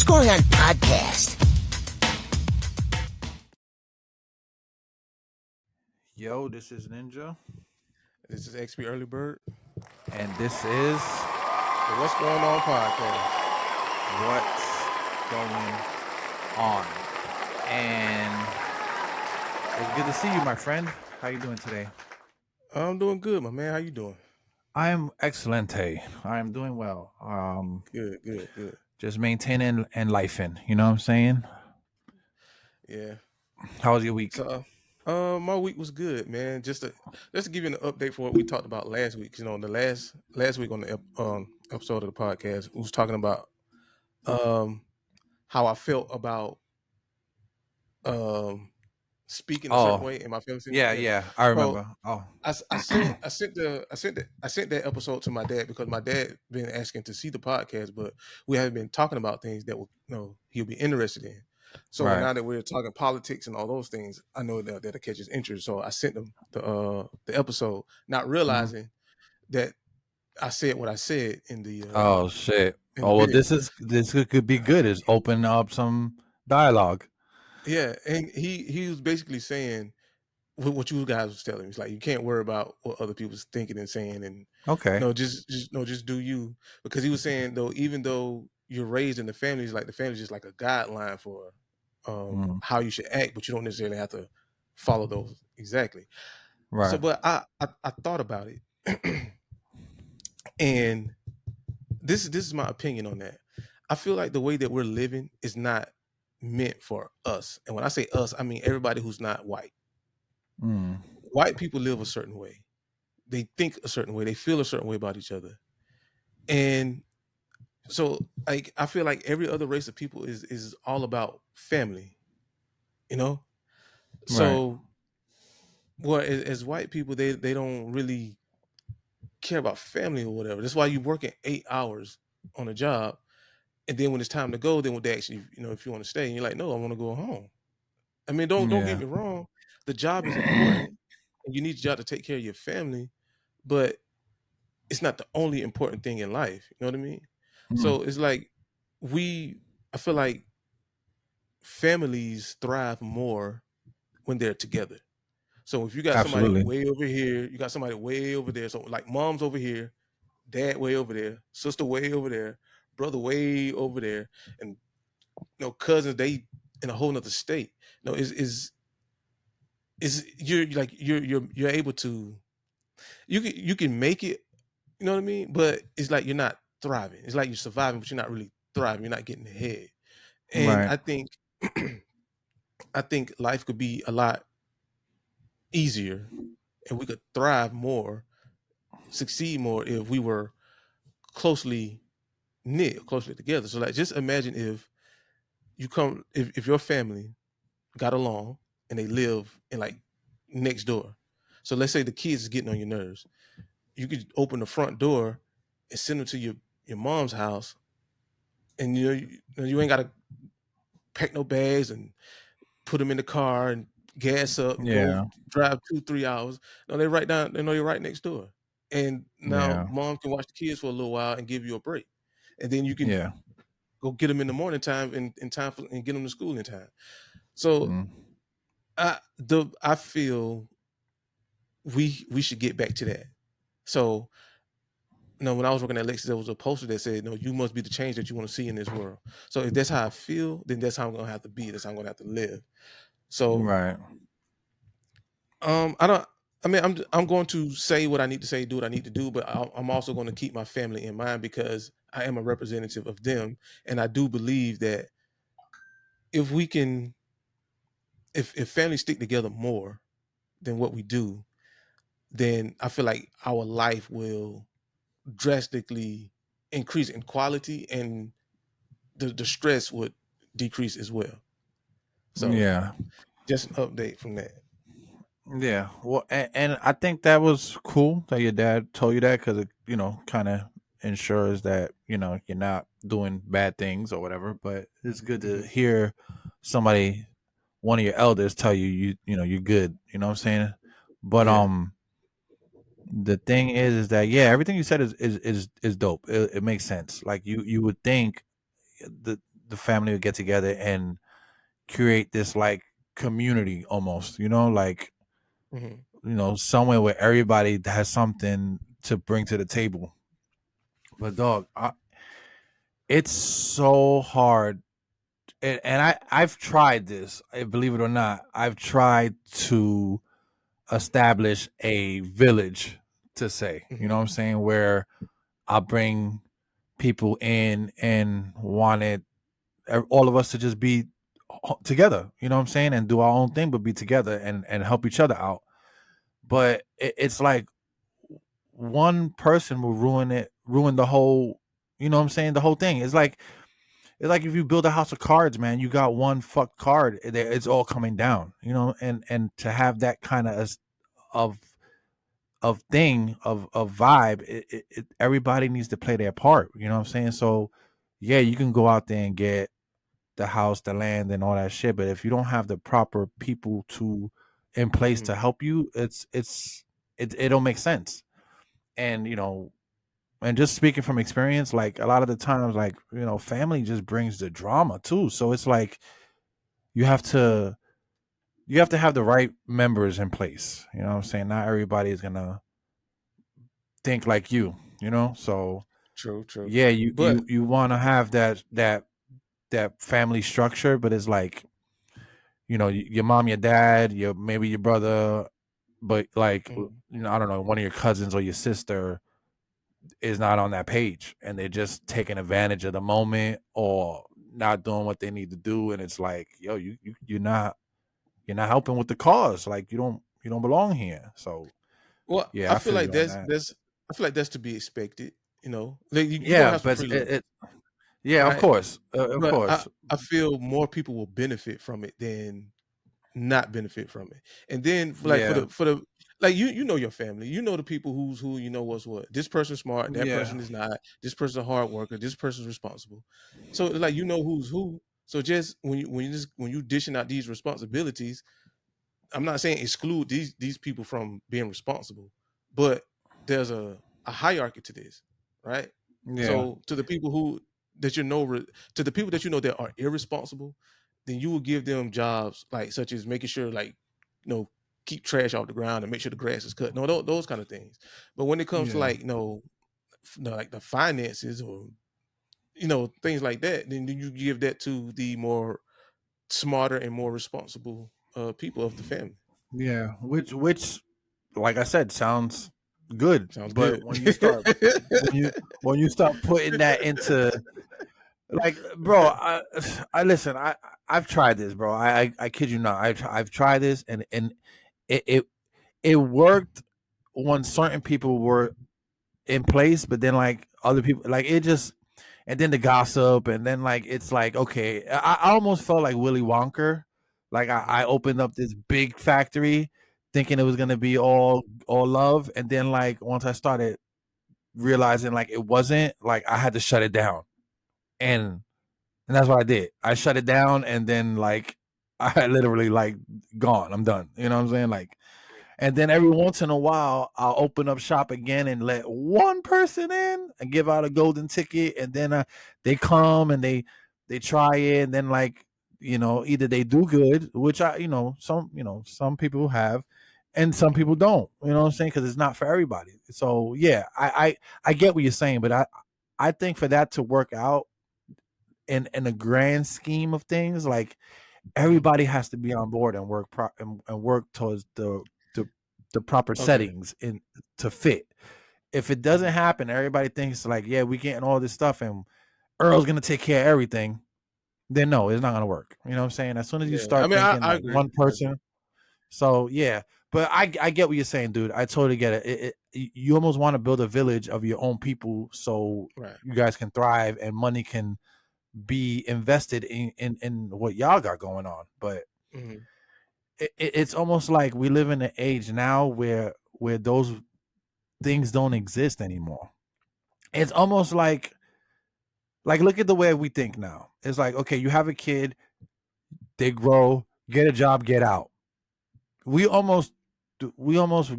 What's Going On podcast. Yo, this is Ninja, This is XP Early Bird, and this is the What's Going On podcast. What's Going On. And it's good to see you, my friend. How you doing today? I'm doing good, my man. How you doing? I am excelente. I am doing well. Good. Just maintaining and lifing. You know what I'm saying? Yeah. How was your week? So, my week was good, man. Just to give you an update for what we talked about last week. You know, the last week on the episode of the podcast, we was talking about how I felt about speaking a certain Oh, way and my feelings. yeah. I So remember. Oh, I sent that episode to my dad because my dad been asking to see the podcast, but we haven't been talking about things that he'll be interested in. So right. now that we're talking politics and all those things, I know that'll catch his interest. So I sent him the episode, not Mhm. realizing that I said what I said Oh shit. in the Oh well, video. this could be good. It's open up some dialogue. Yeah, and he was basically saying what you guys was telling me. It's like you can't worry about what other people's thinking and saying, and Okay. just do you. Because he was saying though, even though you're raised in the family, it's like the family's just like a guideline for Mm, how you should act, but you don't necessarily have to follow those exactly. So, right. but I thought about it, and this is my opinion on that. I feel like the way that we're living is not meant for us, and when I say us, I mean everybody who's not white. Mm, White people live a certain way. They think a certain way. They feel a certain way about each other, and so like I feel like every other race of people is all about family, you know. right. So, well, as white people, they don't really care about family or whatever. That's why you working 8 hours on a job, and then when it's time to go, then when they actually, if you want to stay, and you're like, no, I want to go home. I mean, don't get Yeah. me wrong, the job is important, and you need your job to take care of your family, but it's not the only important thing in life. You know what I mean? Mm, So it's like I feel like families thrive more when they're together. So if you got somebody absolutely. way over here, you got somebody way over there. So like mom's over here, dad way over there, sister way over there, brother way over there, and cousins they in a whole nother state. Is you're like you're able to you can make it, you know what I mean? But it's like you're not thriving. It's like you're surviving, but you're not really thriving. You're not getting ahead. And Right. I think I think life could be a lot easier and we could thrive more, succeed more if we were closely knit, closely together. So like just imagine if your family got along and they live in like next door. So let's say the kids is getting on your nerves. You could open the front door and send them to your mom's house, and you ain't gotta pack no bags and put them in the car and gas up and go Yeah. drive 2-3 hours. No, they right down. They know you're right next door, and now Yeah. mom can watch the kids for a little while and give you a break, and then you can Yeah. go get them in the morning time in time and get them to school in time. So Mm. I feel we should get back to that. So when I was working at Lexus, there was a poster that said, "No, you must be the change that you want to see in this world." So if that's how I feel, then that's how I'm gonna have to be. That's how I'm gonna have to live. So Right. I don't. I mean, I'm going to say what I need to say, do what I need to do, but I'm also going to keep my family in mind because I am a representative of them, and I do believe that if we can, if families stick together more than what we do, then I feel like our life will drastically increase in quality, and the stress would decrease as well. So Yeah. just an update from that. Yeah. Well, and I think that was cool that your dad told you that because it, kind of ensures that you're not doing bad things or whatever. But it's good to Hmm. hear somebody, one of your elders, tell you you're good. You know what I'm saying? But Yeah, the thing is that yeah, everything you said is dope. It makes sense. Like you would think the the family would get together and create this like community almost, like Mhm. somewhere where everybody has something to bring to the table. But dog, it's so hard, and I've tried this. Believe it or not, I've tried to establish a village to say, Mhm. what I'm saying, where I bring people in and wanted all of us to just be together, what I'm saying, and do our own thing, but be together and help each other out. But it's like one person will ruin the whole, what I'm saying, the whole thing. It's like if you build a house of cards, man, you got one fucked card, it's all coming down, and to have that kind of thing of vibe, everybody needs to play their part, you know what I'm saying? So yeah, you can go out there and get the house, the land, and all that shit, but if you don't have the proper people to in place to Mhm. help you, it don't make sense. And and just speaking from experience, like a lot of the times, like family just brings the drama too, so it's like you have to have the right members in place, what I'm saying. Not everybody is gonna think like so True, true. yeah, you But you you want to have that family structure, but it's like your mom, your dad, maybe your brother, but like mhm. I don't know, one of your cousins or your sister is not on that page, and they're just taking advantage of the moment or not doing what they need to do, and it's like, yo, you're not helping with the cause, like you don't belong here. So Well, yeah, I I feel feel like you on that. that's to be expected, Like, you're gonna Yeah, have some but freeloaders, yeah, of right? course, of But I course. I feel more people will benefit from it than not benefit from it. And then, like, Yeah, for the like, you know your family, you know the people who's who, you know what's what. This person's smart, that yeah, person is not. This person's a hard worker, this person's responsible. So, like, you know who's who. So just when you dishing out these responsibilities, I'm not saying exclude these people from being responsible, but there's a hierarchy to this, right? yeah, So to the people who that you know to the people that you know that are irresponsible, then you will give them jobs like such as making sure, like, keep trash off the ground and make sure the grass is cut. No, those kind of things. But when it comes to, yeah, like, like the finances or things like that, then you give that to the more smarter and more responsible people of the family. yeah. Which, like I said, sounds good, Sounds but good. when you start putting that into, like, bro, I listen. I've tried this, bro. I kid you not. I've tried this, and it it worked when certain people were in place, but then like other people, like it just, and then the gossip, and then like it's like, okay, I almost felt like Willy Wonka. Like I Mhm. opened up this big factory thinking it was gonna be all love, and then like once I started realizing like it wasn't, like I had to shut it down, and that's what I did. I shut it down, and then like I literally like gone. I'm done. You know what I'm saying? Like, and then every once in a while, I'll open up shop again and let one person in and give out a golden ticket. And then they come and they try it. And then like, either they do good, which some people have, and some people don't. You know what I'm saying? Because it's not for everybody. So yeah, I get what you're saying, but I think for that to work out in a grand scheme of things, like Mhm. everybody has to be on board and and work towards the proper Okay. settings in to fit. If it doesn't Mhm. happen, everybody thinks like, yeah, we getting all this stuff and Earl's gonna take care of everything. Then no, it's not gonna work. You know what I'm saying? As soon as you Yeah. I start mean, thinking I like agree. one I agree. person, so yeah. But I get what you're saying, dude. I totally get it. You almost want to build a village of your own people so Right. you guys can thrive and money can be invested in what y'all got going on. But Mhm. it's almost like we live in an age now where those things don't exist anymore. It's almost like look at the way we think now. It's like, okay, you have a kid, they grow, get a job, get out. We almost we almost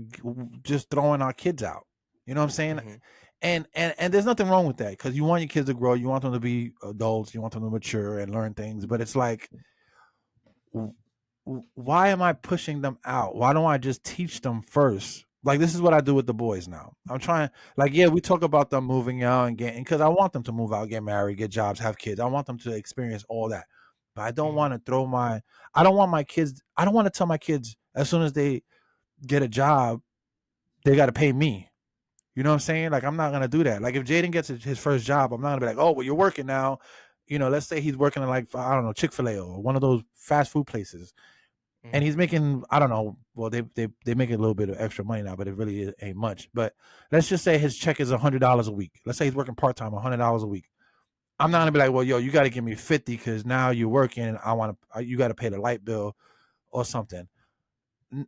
just throwing our kids out. You know what I'm saying? Mhm. And there's nothing wrong with that because you want your kids to grow, you want them to be adults, you want them to mature and learn things. But it's like, why am I pushing them out? Why don't I just teach them first? Like this is what I do with the boys now. I'm trying, like, yeah, we talk about them moving out and getting, because I want them to move out, get married, get jobs, have kids. I want them to experience all that. But I don't want to throw my, I don't want my kids, I don't want to tell my kids as soon as they get a job, they got to pay me. You know what I'm saying? Like, I'm not going to do that. Like, if Jaden gets his first job, I'm not going to be like, oh, well, you're working now. You know, let's say he's working in, like, I don't know, Chick-fil-A or one of those fast food places. And he's making, I don't know, well, they make a little bit of extra money now, but it really ain't much. But let's just say his check is $100 a week. Let's say he's working part-time, $100 a week. I'm not going to be like, well, yo, you got to give me 50 because now you're working and you got to pay the light bill or something.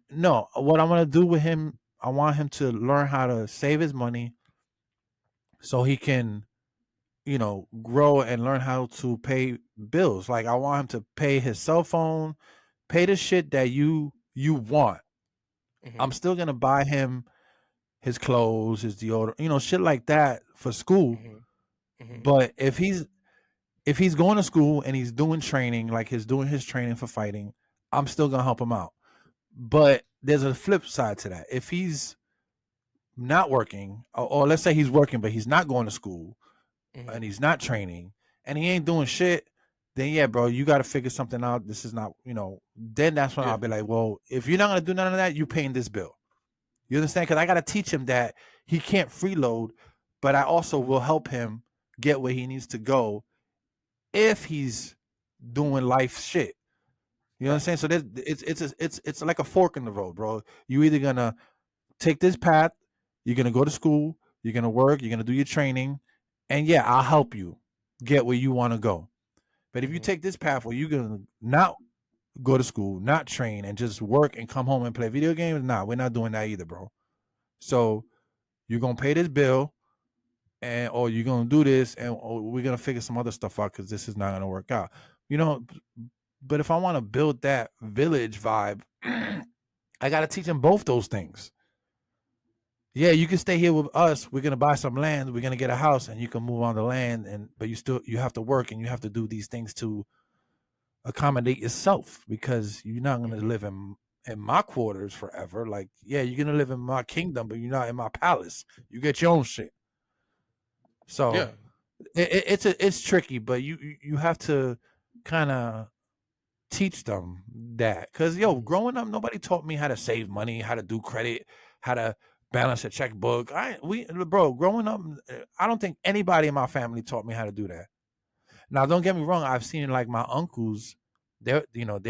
No, what I'm going to do with him, I want him to learn how to save his money so he can, you know, grow and learn how to pay bills. Like, I want him to pay his cell phone, pay the shit that you want. I'm still gonna buy him his clothes, his deodorant, you know, shit like that for school. But if he's going to school and he's doing training, like he's doing his training for fighting, I'm still gonna help him out. But there's a flip side to that. If he's not working, or let's say he's working but he's not going to school and he's not training and he ain't doing shit, then yeah, bro, you got to figure something out. This is not, you know, then that's when I'll be like, well, if you're not going to do none of that, you paying this bill. You understand? Because I got to teach him that he can't freeload, but I also will help him get where he needs to go if he's doing life shit. You know what I'm saying? So it's like a fork in the road, bro. You either gonna take this path, you're gonna go to school, you're gonna work, you're gonna do your training, and yeah, I'll help you get where you want to go. But if you take this path where you're gonna not go to school, not train, and just work and come home and play video games, nah, we're not doing that either, bro. So you're gonna pay this bill, and or you're gonna do this, and or we're gonna figure some other stuff out because this is not gonna work out. You know, but if I want to build that village vibe, I gotta teach them both those things. Yeah, you can stay here with us. We're gonna buy some land. We're gonna get a house, and you can move on the land. And but you have to work, and you have to do these things to accommodate yourself because you're not gonna live in my quarters forever. Like, yeah, you're gonna live in my kingdom, but you're not in my palace. You get your own shit. So it's tricky, but you have to kind of teach them that because growing up, nobody taught me how to save money, how to do credit, how to balance a checkbook. Bro, growing up, I don't think anybody in my family taught me how to do that. Now, don't get me wrong, I've seen like my uncles, they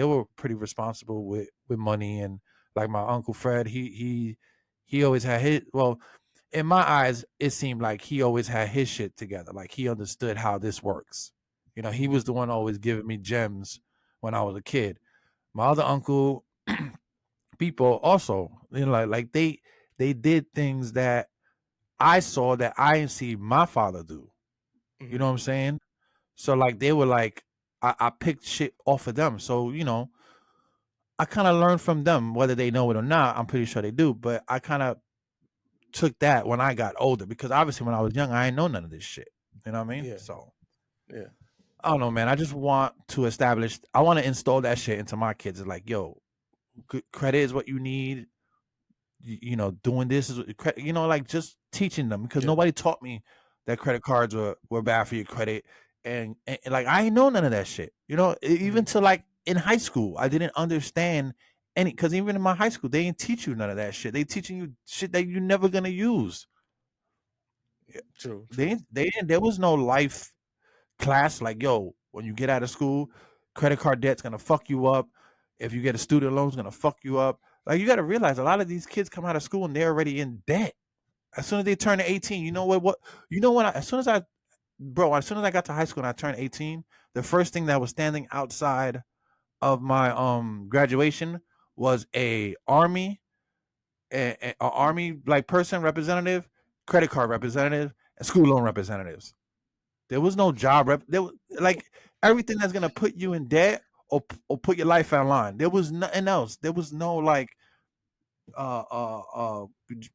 were pretty responsible with money, and like my uncle Fred, he always had his, well, in my eyes, it seemed like he always had his shit together. Like he understood how this works. He was the one always giving me gems when I was a kid. My other uncle, people also, like they did things that I saw that I didn't see my father do. You know what I'm saying? So like they were like, I picked shit off of them. So I kind of learned from them, whether they know it or not. I'm pretty sure they do, but I kind of took that when I got older because obviously when I was young, I didn't know none of this shit. You know what I mean? So yeah. I don't know, man. I just want to establish. I want to install that shit into my kids. It's like, yo, credit is what you need. Doing this is, like just teaching them because nobody taught me that credit cards were bad for your credit, and like I ain't know none of that shit. Even to like in high school, I didn't understand any because even in my high school, they didn't teach you none of that shit. They teaching you shit that you're never gonna use. True. They didn't. There was no life class like, yo, when you get out of school, credit card debt's gonna fuck you up. If you get a student loan, it's gonna fuck you up. Like you gotta realize a lot of these kids come out of school and they're already in debt. As soon as they turn 18, as soon as I got to high school and I turned 18, the first thing that was standing outside of my graduation was a army like person representative, credit card representative, and school loan representatives. There was no job rep. There was like everything that's gonna put you in debt or put your life online. There was nothing else. There was no like uh uh uh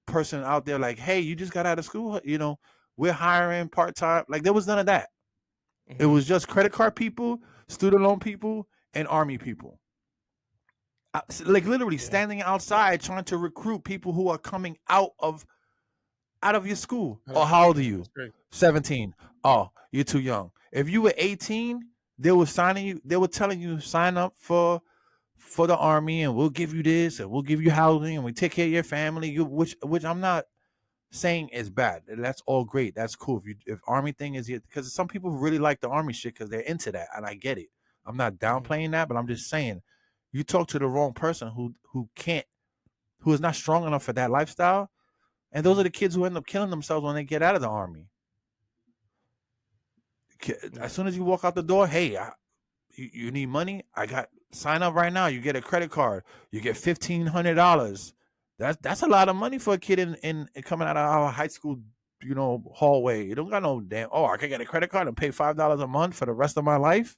person out there like, hey, you just got out of school. we're hiring part-time. Like there was none of that. It Mm-hmm. was just credit card people, student loan people, and army people. Like literally Yeah. standing outside trying to recruit people who are coming out of your school. Out of Oh, high how old are school. That's you? great. 17. Oh, you're too young. If you were 18, they were signing you, they were telling you sign up for the army and we'll give you this and we'll give you housing and we take care of your family. Which I'm not saying is bad. That's all great. That's cool. If army thing is here, because some people really like the army shit because they're into that, and I get it. I'm not Mm-hmm. downplaying that, but I'm just saying you talk to the wrong person who is not strong enough for that lifestyle, and those are the kids who end up killing themselves when they get out of the army. Yeah. As soon as you walk out the door, hey, you need money? I got sign up right now. You get a credit card. You get $1,500. That's a lot of money for a kid in coming out of our high school, hallway. You don't got no damn. Oh, I can get a credit card and pay $5 a month for the rest of my life.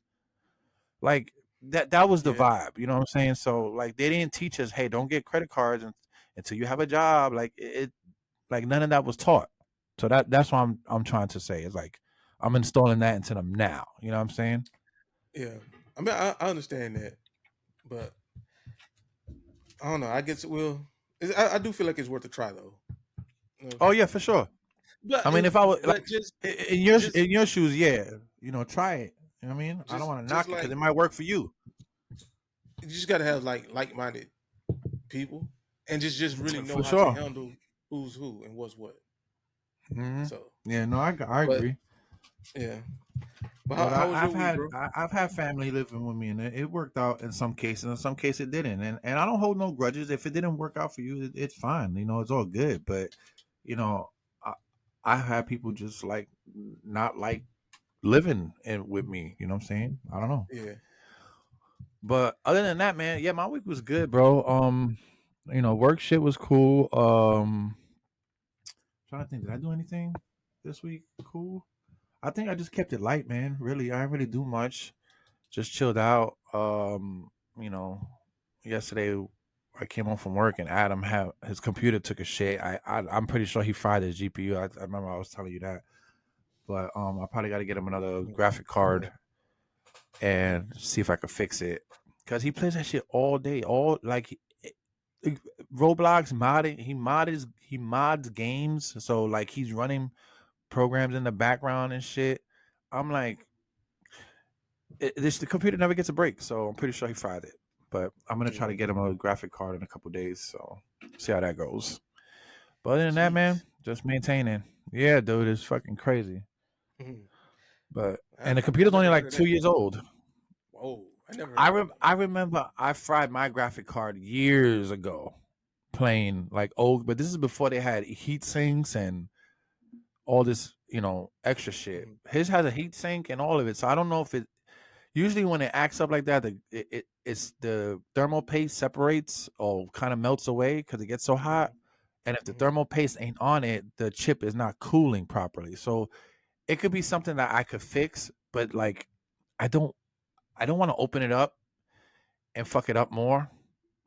Like that was the Yeah. vibe. You know what I'm saying? So like they didn't teach us, hey, don't get credit cards until you have a job. Like like none of that was taught. So that's what I'm trying to say. Is like I'm installing that into them now. You know what I'm saying? Yeah. I mean, I understand that, but I don't know. I guess it will. I do feel like it's worth a try though. You know, Oh yeah, for sure. I but mean, if I was but like just in your shoes, yeah, try it. You know what I mean? I don't want to just knock it because like it might work for you. you just gotta have like minded people and just really know For how to sure. handle who's who and what's what. Hmm. So, Yeah, no, I but agree. yeah. But But how was your I've week, had bro? I've had family living with me, and it worked out in some cases. In some cases, it didn't, and I don't hold no grudges. If it didn't work out for you, it's fine. It's all good. But you know, I I had people just like not like living with me. You know what I'm saying? I don't know. Yeah. But other than that, man, yeah, my week was good, bro. Work shit was cool. Trying to think, did I do anything this week? Cool. I think I just kept it light, man. Really, I didn't really do much. Just chilled out. You know, yesterday I came home from work and Adam had his computer took a shit. I'm pretty sure he fried his GPU. I remember I was telling you that. But I probably got to get him another graphic Yeah. card and see if I could fix it. Cause he plays that shit all day, all like Roblox modding. He mods games, so like he's running programs in the background and shit. I'm like, the computer never gets a break, so I'm pretty sure he fried it. But I'm gonna try Yeah. to get him a graphic card in a couple days, so see how that goes. But other than that, man, Jeez. just maintaining. Yeah, dude, it's fucking crazy. Mhm. But I, and the I computer's only never heard like of 2 years that. old. Whoa. I never heard I of that about I that. remember I fried my graphic card years ago playing like old, but this is before they had heat sinks and all this, extra shit. Mhm. His has a heat sink and all of it, so I don't know if it. Usually, when it acts up like that, it's the thermal paste separates or kind of melts away because it gets so hot. Mhm. And if the Mhm. thermal paste ain't on it, the chip is not cooling properly. So it could be something that I could fix, but like I don't I don't want to open it up and fuck it up more.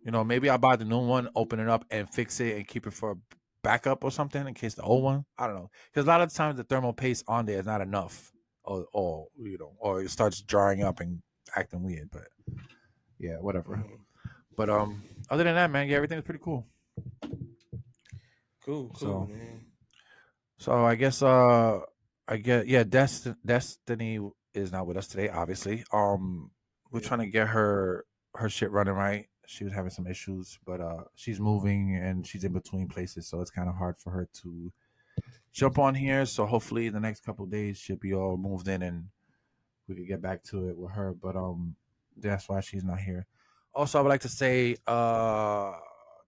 Mhm. Maybe I'll buy the new one, open it up and fix it and keep it for backup or something in case the old one. I don't know. Because a lot of times the thermal paste on there is not enough. Or it starts drying up and acting weird. But yeah, whatever. Mhm. But other than that, man, yeah, everything is pretty cool. Cool. Cool, So man. I guess I get yeah, Destiny is not with us today, obviously. We're Yeah. trying to get her shit running right. She was having some issues, but she's moving and she's in between places, so it's kind of hard for her to jump on here. So hopefully the next couple of days she'll be all moved in and we could get back to it with her. But that's why she's not here. Also, I would like to say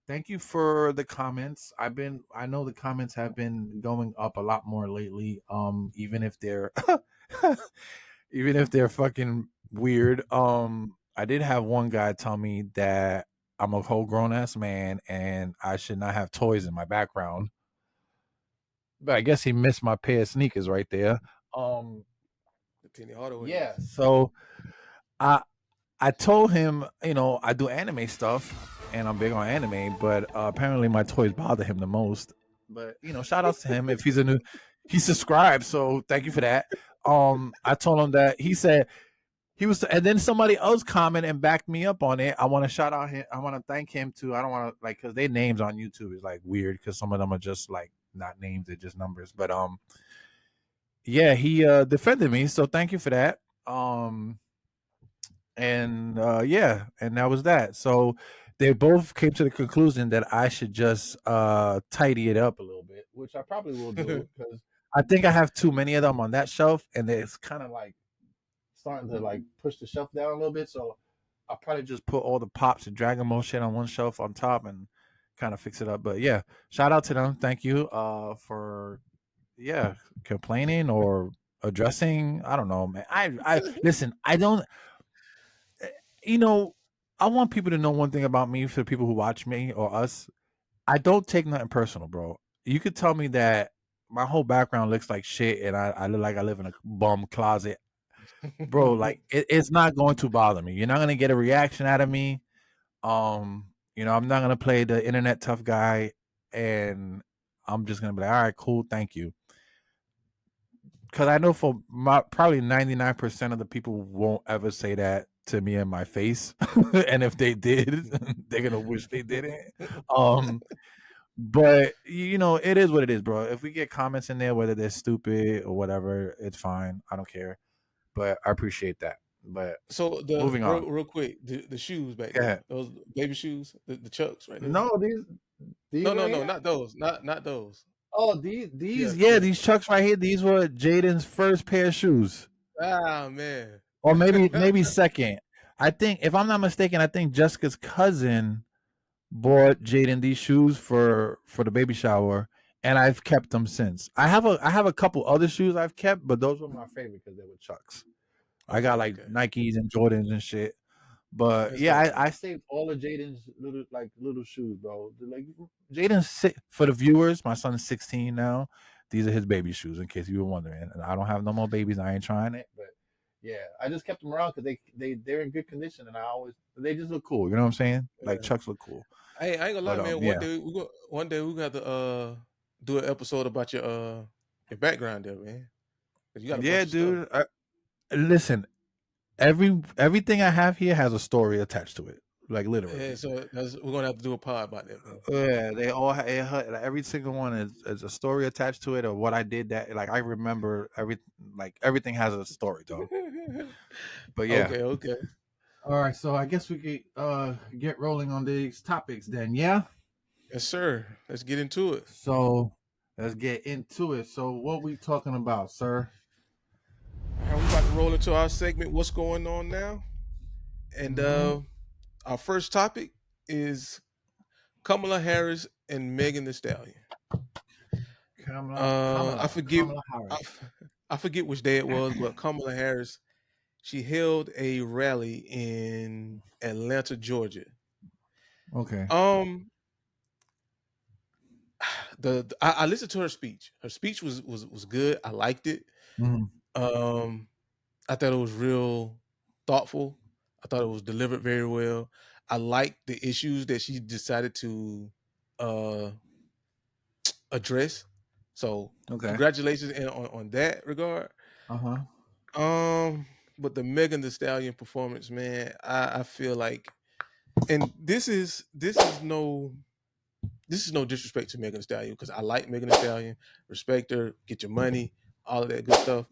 thank you for the comments. I know the comments have been going up a lot more lately. Even if they're even if they're fucking weird. I did have one guy tell me that I'm a whole grown ass man and I should not have toys in my background. But I guess he missed my pair of sneakers right there. Um, The penny hardaway's. yeah. So I I told him, I do anime stuff and I'm big on anime, but apparently my toys bother him the most. But shout outs to him if he's a new. he subscribed, so thank you for that. I told him that he said he was, and then somebody else commented and backed me up on it. I want to shout out him. I want to thank him too. I don't want to like because their names on YouTube is like weird because some of them are just like not names, they're just numbers. But yeah, he defended me, so thank you for that. Um, and yeah, and that was that. So they both came to the conclusion that I should just tidy it up a little bit, which I probably will do because I think I have too many of them on that shelf, and it's kind of like starting to like push the shelf down a little bit. So I'll probably just put all the pops and Dragon Ball shit on one shelf on top and kind of fix it up. But yeah, shout out to them. Thank you for yeah complaining or addressing. I don't know, man. I listen. I don't. You know, I want people to know one thing about me for the people who watch me or us. I don't take nothing personal, bro. You could tell me that my whole background looks like shit and I look like I live in a bum closet, bro. Like it's not going to bother me. You're not gonna get a reaction out of me. I'm not gonna play the internet tough guy, and I'm just gonna be like, all right, cool, thank you. Because I know for my probably 99% of the people won't ever say that to me in my face, and if they did, they're gonna wish they didn't. Um, but it is what it is, bro. If we get comments in there, whether they're stupid or whatever, it's fine. I don't care. But I appreciate that. But So moving on. real quick, the shoes back Go there, ahead. those baby shoes, the Chucks right there. No, these No, no, right no, here. not those, not those. Oh, these Yeah, yeah, yeah. these Chucks right here. These were Jaden's first pair of shoes, Ah man. or maybe second. I think, if I'm not mistaken, I think Jessica's cousin bought Jaden these shoes for the baby shower, and I've kept them since. I have a couple other shoes I've kept, but those were my favorite because they were Chucks. I got Okay, like okay. Nikes and Jordans and shit. But That's yeah, dope. I saved all of Jaden's little shoes, bro. Like Jaden's for the viewers. My son's 16 now. These are his baby shoes, in case you were wondering. And I don't have no more babies. I ain't trying it, but yeah, I just kept them around because they're in good condition, and they just look cool. You know what I'm saying? Like Yeah. Chucks look cool. I ain't gonna lie, But man. yeah, One day we got to do an episode about your background there, man. 'Cause you got a bunch yeah, of stuff. dude. Listen, everything I have here has a story attached to it. Like Yeah, literally. so we're gonna have to do a pod about that, man. Yeah, they all like, every single one is a story attached to it, or what I did that like I remember everything has a story, dog. But yeah. Okay, okay. All right, so I guess we could get rolling on these topics then, yeah? Yes, sir. Let's get into it. So let's get into it. So what we talking about, sir? All right, we about to roll into our segment. What's going on now? And Mm-hmm. our first topic is Kamala Harris and Megan the Stallion. I forget, Kamala I, Harris. I forget which day it was, but Kamala Harris, she held a rally in Atlanta, Georgia. Okay. Um, I listened to her speech. Her speech was good. I liked it. Mm-hmm. Um, I thought it was real thoughtful. I thought it was delivered very well. I liked the issues that she decided to uh address. So Okay. congratulations on that regard. Uh-huh. Um, but the Megan Thee Stallion performance, man, I feel like, and this is no disrespect to Megan Thee Stallion because I like Megan Thee Stallion, respect her, get your money, all of that good stuff.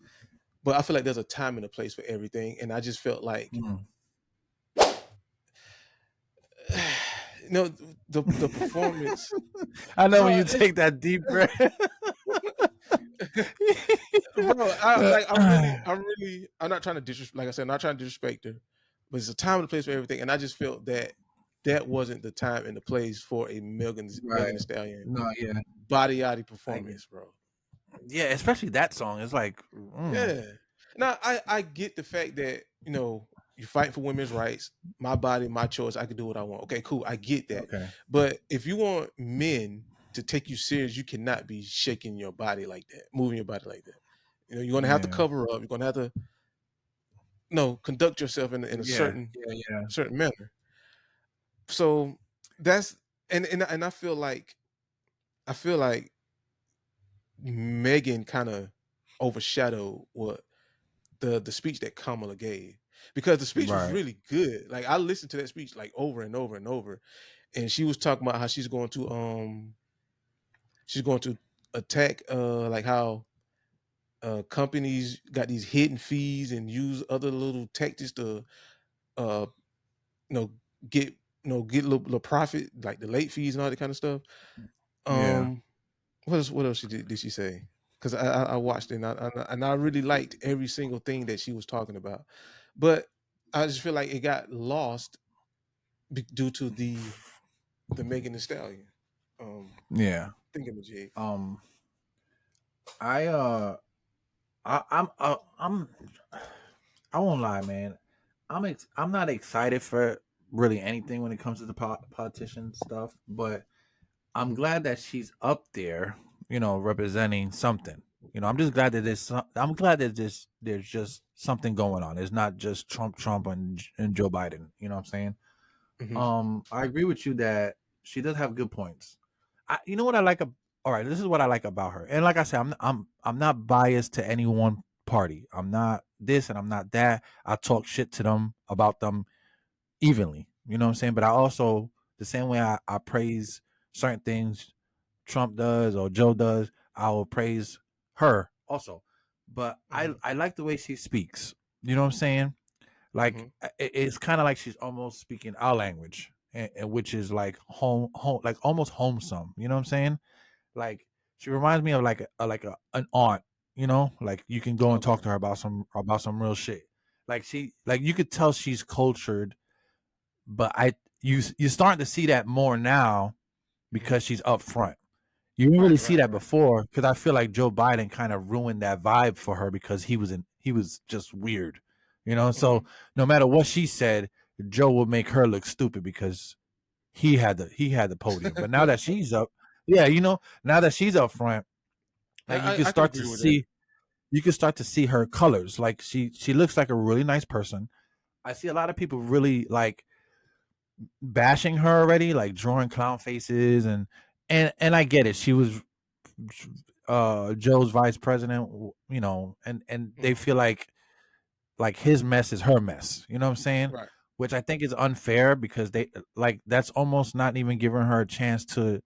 But I feel like there's a time and a place for everything, and I just felt like, Mm. the performance, I know when bro. you take that deep breath. Bro, I'm not trying to disrespect. Like I said, I'm not trying to disrespect her, but it's a time and a place for everything. And I just felt that that wasn't the time and the place for a Megan Right. Thee Stallion No, yeah. body yachty I get. performance, bro. Yeah, especially that song. It's like, Yeah. Now I get the fact that you fight for women's rights. My body, my choice. I can do what I want. Okay, cool. I get that. okay. But if you want men to take you serious, you cannot be shaking your body like that, moving your body like that. You're gonna have to Yeah. cover up. You're gonna have to conduct yourself in a Yeah. certain Yeah. Yeah. certain manner. So that's and I feel like Megan kind of overshadowed what the speech that Kamala gave, because the speech was Right. really good. Like, I listened to that speech like over and over and over, and she was talking about how she's going to attack like how companies got these hidden fees and use other little tactics to uh you know get get little profit, like the late fees and all that kind of stuff. Yeah. Um, what else did she say? Because I watched it, and I really liked every single thing that she was talking about, but I just feel like it got lost due to the Megan Thee Stallion Yeah. thingamajig. Um. I I'm I won't lie, man. I'm not excited for really anything when it comes to the politician stuff, but I'm Hmm. glad that she's up there, representing something. I'm just glad that I'm glad that there's just something going on. It's not just Trump, and Joe Biden. You know what I'm saying? Hmm. I agree with you that she does have good points. You know what I like? All right, this is what I like about her. And like I said, I'm not biased to any one party. I'm not this and I'm not that. I talk shit to them about them evenly. You know what I'm saying? But I also, the same way I praise certain things Trump does or Joe does, I will praise her also. But I Hmm. I like the way she speaks. You know what I'm saying? Like Hmm. it's kind of like she's almost speaking our language, and which is like home, like almost homesome. You know what I'm saying? Like she reminds me of like an aunt. Like you can go and talk Okay. to her about some real shit. Like you could tell she's cultured, but you're starting to see that more now Hmm. because she's up front. You didn't really Right. see Right. that Right. before because I feel like Joe Biden kind of ruined that vibe for her because he was just weird, So Hmm. no matter what she said, Joe would make her look stupid because he had the podium. But now that she's up, yeah, now that she's up front, like I could agree with that. you can start to see her colors. Like she looks like a really nice person. I see a lot of people really like bashing her already, like drawing clown faces and I get it. She was Joe's vice president, and they Hmm. feel like his mess is her mess. You know what I'm saying? Right. Which I think is unfair because they like that's almost not even giving her a chance to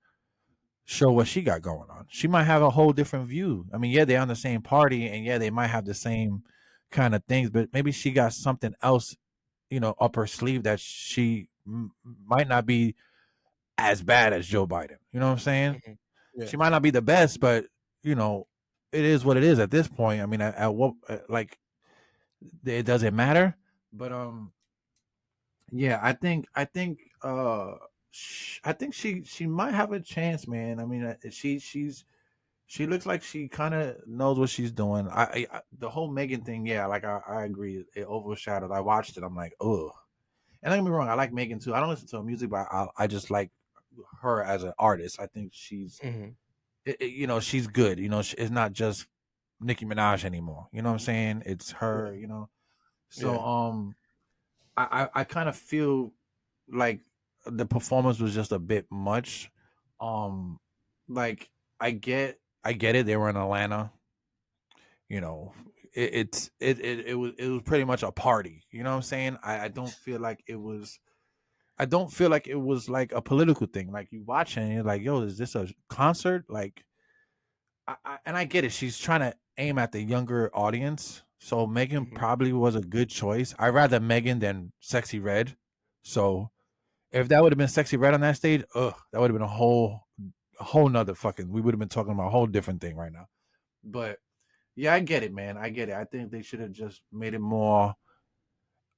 show what she got going on. She might have a whole different view. I mean, yeah, they're on the same party and yeah, they might have the same kind of things, but maybe she got something else, up her sleeve that she might not be as bad as Joe Biden. You know what I'm saying? Hmm. Yeah. She might not be the best, but you know, it is what it is at this point. I mean, at what like it doesn't matter. But yeah, I think she might have a chance, man. I mean, she looks like she kind of knows what she's doing. The whole Megan thing, yeah, like I agree, it overshadowed. I watched it, I'm like, oh. And don't get me wrong, I like Megan too. I don't listen to her music, but I just like her as an artist. I think Hmm. she's good. It's not just Nicki Minaj anymore. You know what I'm saying? It's Yeah. her. So Yeah. I kind of feel like the performance was just a bit much. Um, like I get it. They were in Atlanta. You know, it was pretty much a party. You know what I'm saying? I don't feel like it was. I don't feel like it was like a political thing. Like you watching, and you're like, yo, is this a concert? Like and I get it. She's trying to aim at the younger audience. So Megan Hmm. probably was a good choice. I'd rather Megan than Sexy Red. So if that would have been Sexy Red on that stage, that would have been a whole nother fucking. We would have been talking about a whole different thing right now. But yeah, I get it, man. I get it. I think they should have just made it more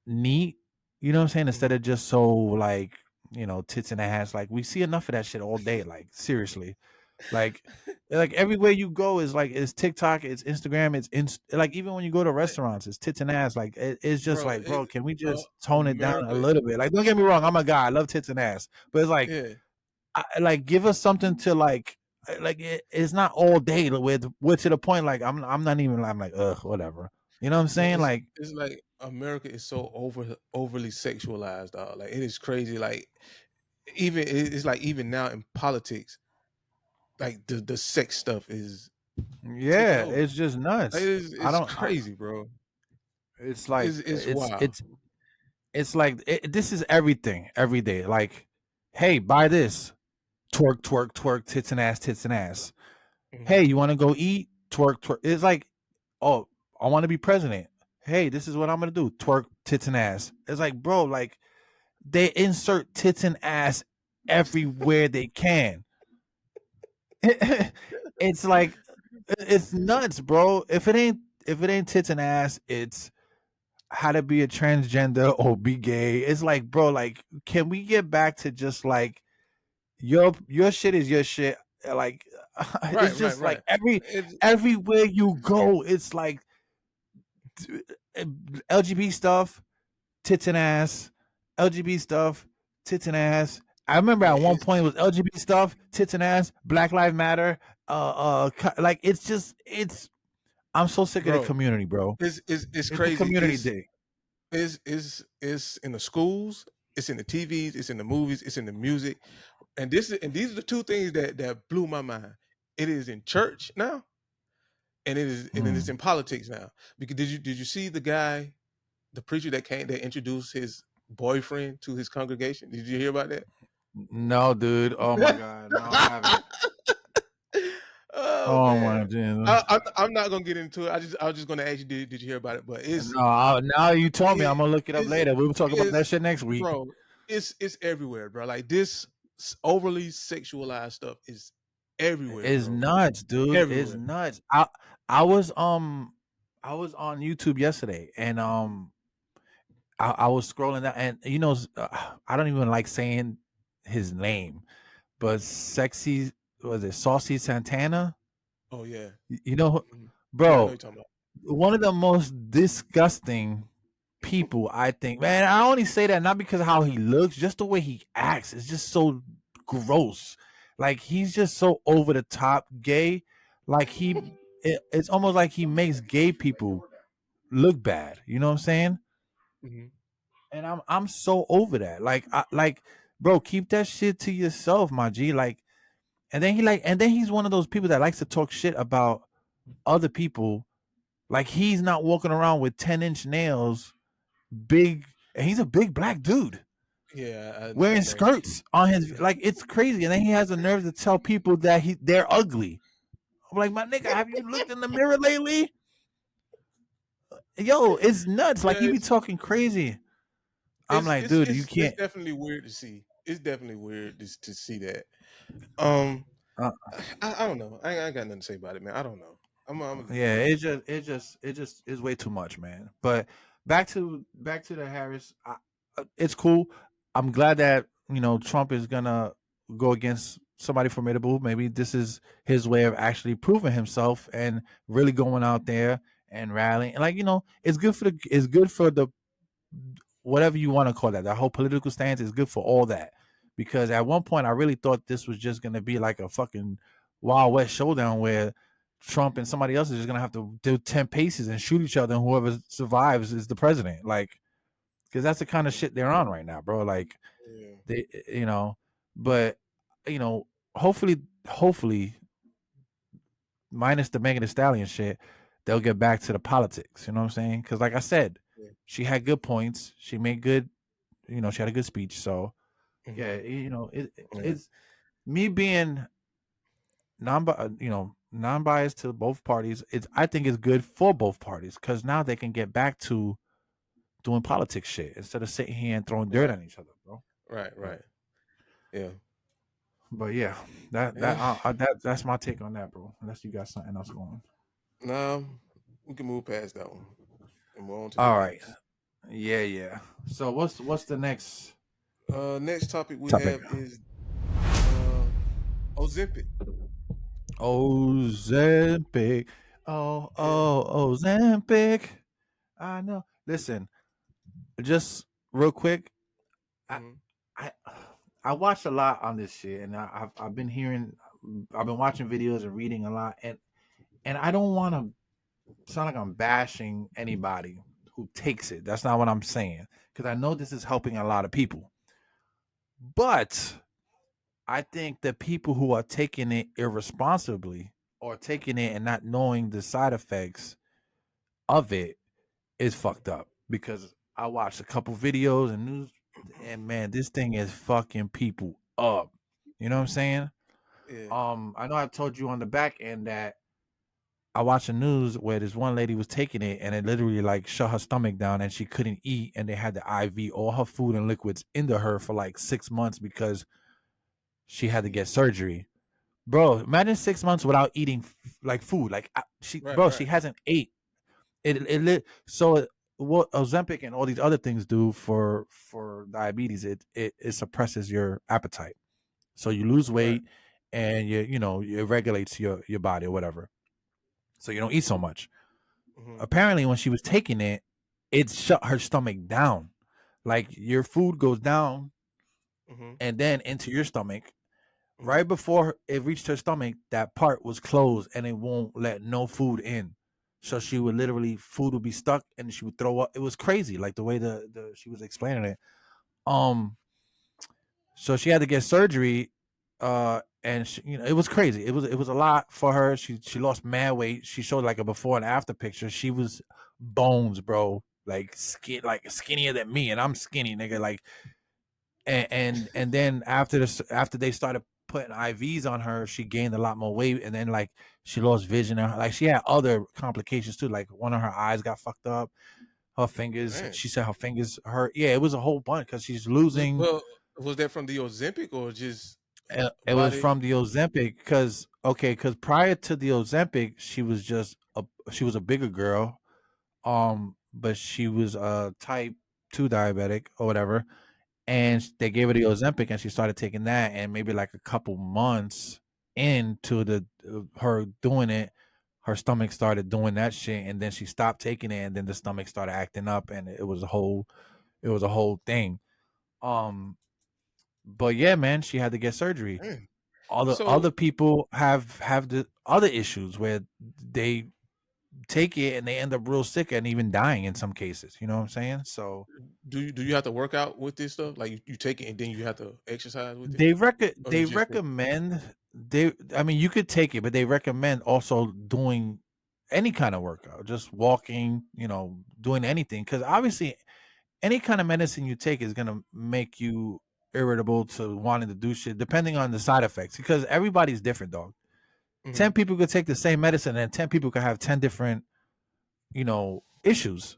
neat. You know what I'm saying? Instead Hmm. of just so like tits and ass. Like we see enough of that shit all day. Like seriously. Like everywhere you go is like it's TikTok, it's Instagram, like even when you go to Like, restaurants, it's tits and ass. Like it's just bro, like, bro, can we just tone it down a America. little bit? Like, don't get me wrong, I'm a guy, I love tits and ass, but it's like, Yeah. like give us something to like it's not all day with to the point. Like I'm not even. I'm like whatever. You know what I'm Man, saying? Like it's like America is so overly sexualized, dog. Like, it is crazy. Like, it's like even now in politics, like the sex stuff is. taking Yeah, over. it's just It nuts. is I it's don't. crazy, bro. It's like It's wild. it's like this is everything every day. Like, hey, buy this. Twerk, twerk, twerk, tits and ass, tits and ass. Hey, Mhm. you want to go eat? Twerk, twerk. It's like, oh, I want to be president. Hey, this is what I'm gonna do. Twerk, tits and ass. It's like, bro, like they insert tits and ass everywhere they can. It's like it's nuts, bro. If it ain't tits and ass, it's how to be a transgender or be gay. It's like, bro, like, can we get back to just like your shit is your shit? Like, Right, it's right, just like right. It's everywhere you go, it's like LGBT stuff, tits and ass, LGBT stuff, tits and ass. I remember yeah, at one point it was LGBT stuff, tits and ass, Black Lives Matter. Like it's just it's. I'm so sick of the bro. community, bro. It's It's a crazy. community day. It's in the schools, it's in the TVs, it's in the movies, it's in the music, and these are the two things that blew my mind. It is in church now, and it is in Mm. politics now. Because did you see the guy, the preacher that introduced his boyfriend to his congregation? Did you hear about that? No, dude. Oh my god. No, I haven't. Oh Oh my man, god. I'm not gonna get into it. I was just gonna ask you, did you hear about it? But No, now you told me. it, I'm gonna look it up it's later. We'll talk about that it's shit next week. bro, it's everywhere, bro. Like this overly sexualized stuff is everywhere, It's bro. nuts, dude. It's Everywhere. nuts. I was I was on YouTube yesterday, and I was scrolling down, and I don't even like saying his name, but sexy was it Saucy Santana? Oh yeah. You know, Mhm. Yeah, I know bro, you're talking about. one of the most disgusting people, I think. Man, I only say that not because of how he looks, just the way he acts. It's just so gross. Like he's just so over the top gay. Like it's almost like he makes gay people look bad. You know what I'm saying? Mhm. And I'm so over that. Like, bro, keep that shit to yourself, my G. Like, and then he's one of those people that likes to talk shit about other people. Like he's not walking around with 10-inch nails, big, and he's a big black dude Yeah, I wearing know. skirts on his, like, it's crazy. And then he has the nerve to tell people that they're ugly. I'm like, my nigga, have you looked in the mirror lately? Yo, it's nuts. Like Yeah, you be talking crazy. I'm like, dude, you it's can't. definitely weird to see. It's definitely weird to see that. Um, Uh, I don't know. I ain't got nothing to say about it, man. I don't know. I'm gonna leave it yeah, alone. it just is way too much, man. But back to the Harris. It's cool. I'm glad that Trump is gonna go against somebody formidable. Maybe this is his way of actually proving himself and really going out there and rallying. Like it's good for the whatever you want to call that. That whole political stance is good for all that. Because at one point I really thought this was just gonna be like a fucking Wild West showdown where Trump and somebody else is just gonna have to do 10 paces and shoot each other, and whoever survives is the president. Like, because that's the kind of shit they're on right now, bro. Like Yeah, they, but you know, hopefully, minus the Megan Thee Stallion shit, they'll get back to the politics. You know what I'm saying? Because like I said, yeah. she had good points. She made good, she had a good speech. So yeah, Hmm. Yeah. it's me being non-biased to both parties. I think it's good for both parties because now they can get back to doing politics shit instead of sitting here and throwing dirt Right, on each other, bro. right, But right. Yeah, but yeah, yeah. that's my take on that, bro. Unless you got something else going. Now we can move past that one and move on to the All right. next. Yeah, yeah. So what's the next Next topic we topic? have is uh, Ozempic. Ozempic. Oh, Yeah. Ozempic. I know. Listen, just real quick. I Hmm. I I watched a lot on this shit, and I've been hearing, I've been watching videos and reading a lot, and I don't want to sound like I'm bashing anybody who takes it. That's not what I'm saying, because I know this is helping a lot of people, but I think the people who are taking it irresponsibly or taking it and not knowing the side effects of it is fucked up. Because I watched a couple videos and news, and man, this thing is fucking people up. You know what I'm saying? Yeah. I know I told you on the back end that I watched the news where this one lady was taking it and it literally like shut her stomach down and she couldn't eat, and they had the IV all her food and liquids into her for like 6 months because she had to get Jeez. surgery. Bro, imagine 6 months without eating like food. Like Right. bro, she Right. hasn't ate. So what Ozempic and all these other things do for diabetes, it suppresses your appetite. So you lose Right. weight and it regulates your body or whatever. So you don't eat so much. Hmm. Apparently when she was taking it, it shut her stomach down. Like your food goes down Hmm. and then into your stomach. Hmm. Right before it reached her stomach, that part was closed and it won't let no food in. So she would literally food would be stuck and she would throw up. It was crazy, like the way the she was explaining it. Um, so she had to get surgery, and it was crazy. It was a lot for her. She lost mad weight. She showed like a before and after picture. She was bones, bro, like skin, like skinnier than me, and I'm skinny, nigga. Like and then after they started putting IVs on her, she gained a lot more weight, and then like she lost vision. Like she had other complications too. Like one of her eyes got fucked up. Her fingers, Man. she said her fingers hurt. Yeah, it was a whole bunch because she's losing. Well, was that from the Ozempic or just It was body? from the Ozempic because prior to the Ozempic, she was a bigger girl. But she was type 2 diabetic or whatever, and they gave her the Ozempic, and she started taking that, and maybe like a couple months into the her doing it, her stomach started doing that shit, and then she stopped taking it, and then the stomach started acting up, and it was a whole thing. Um, but yeah, man, she had to get surgery. Man. All the So other people have the other issues where they take it and they end up real sick and even dying in some cases. You know what I'm saying? So do you have to work out with this stuff? Like you take it and then you have to exercise with it, or they you just take recommend they I mean you could take it, but they recommend also doing any kind of workout, just walking, doing anything, because obviously any kind of medicine you take is gonna make you irritable to wanting to do shit depending on the side effects, because everybody's different, dog. it? 10 Hmm. people could take the same medicine and 10 people could have 10 different issues.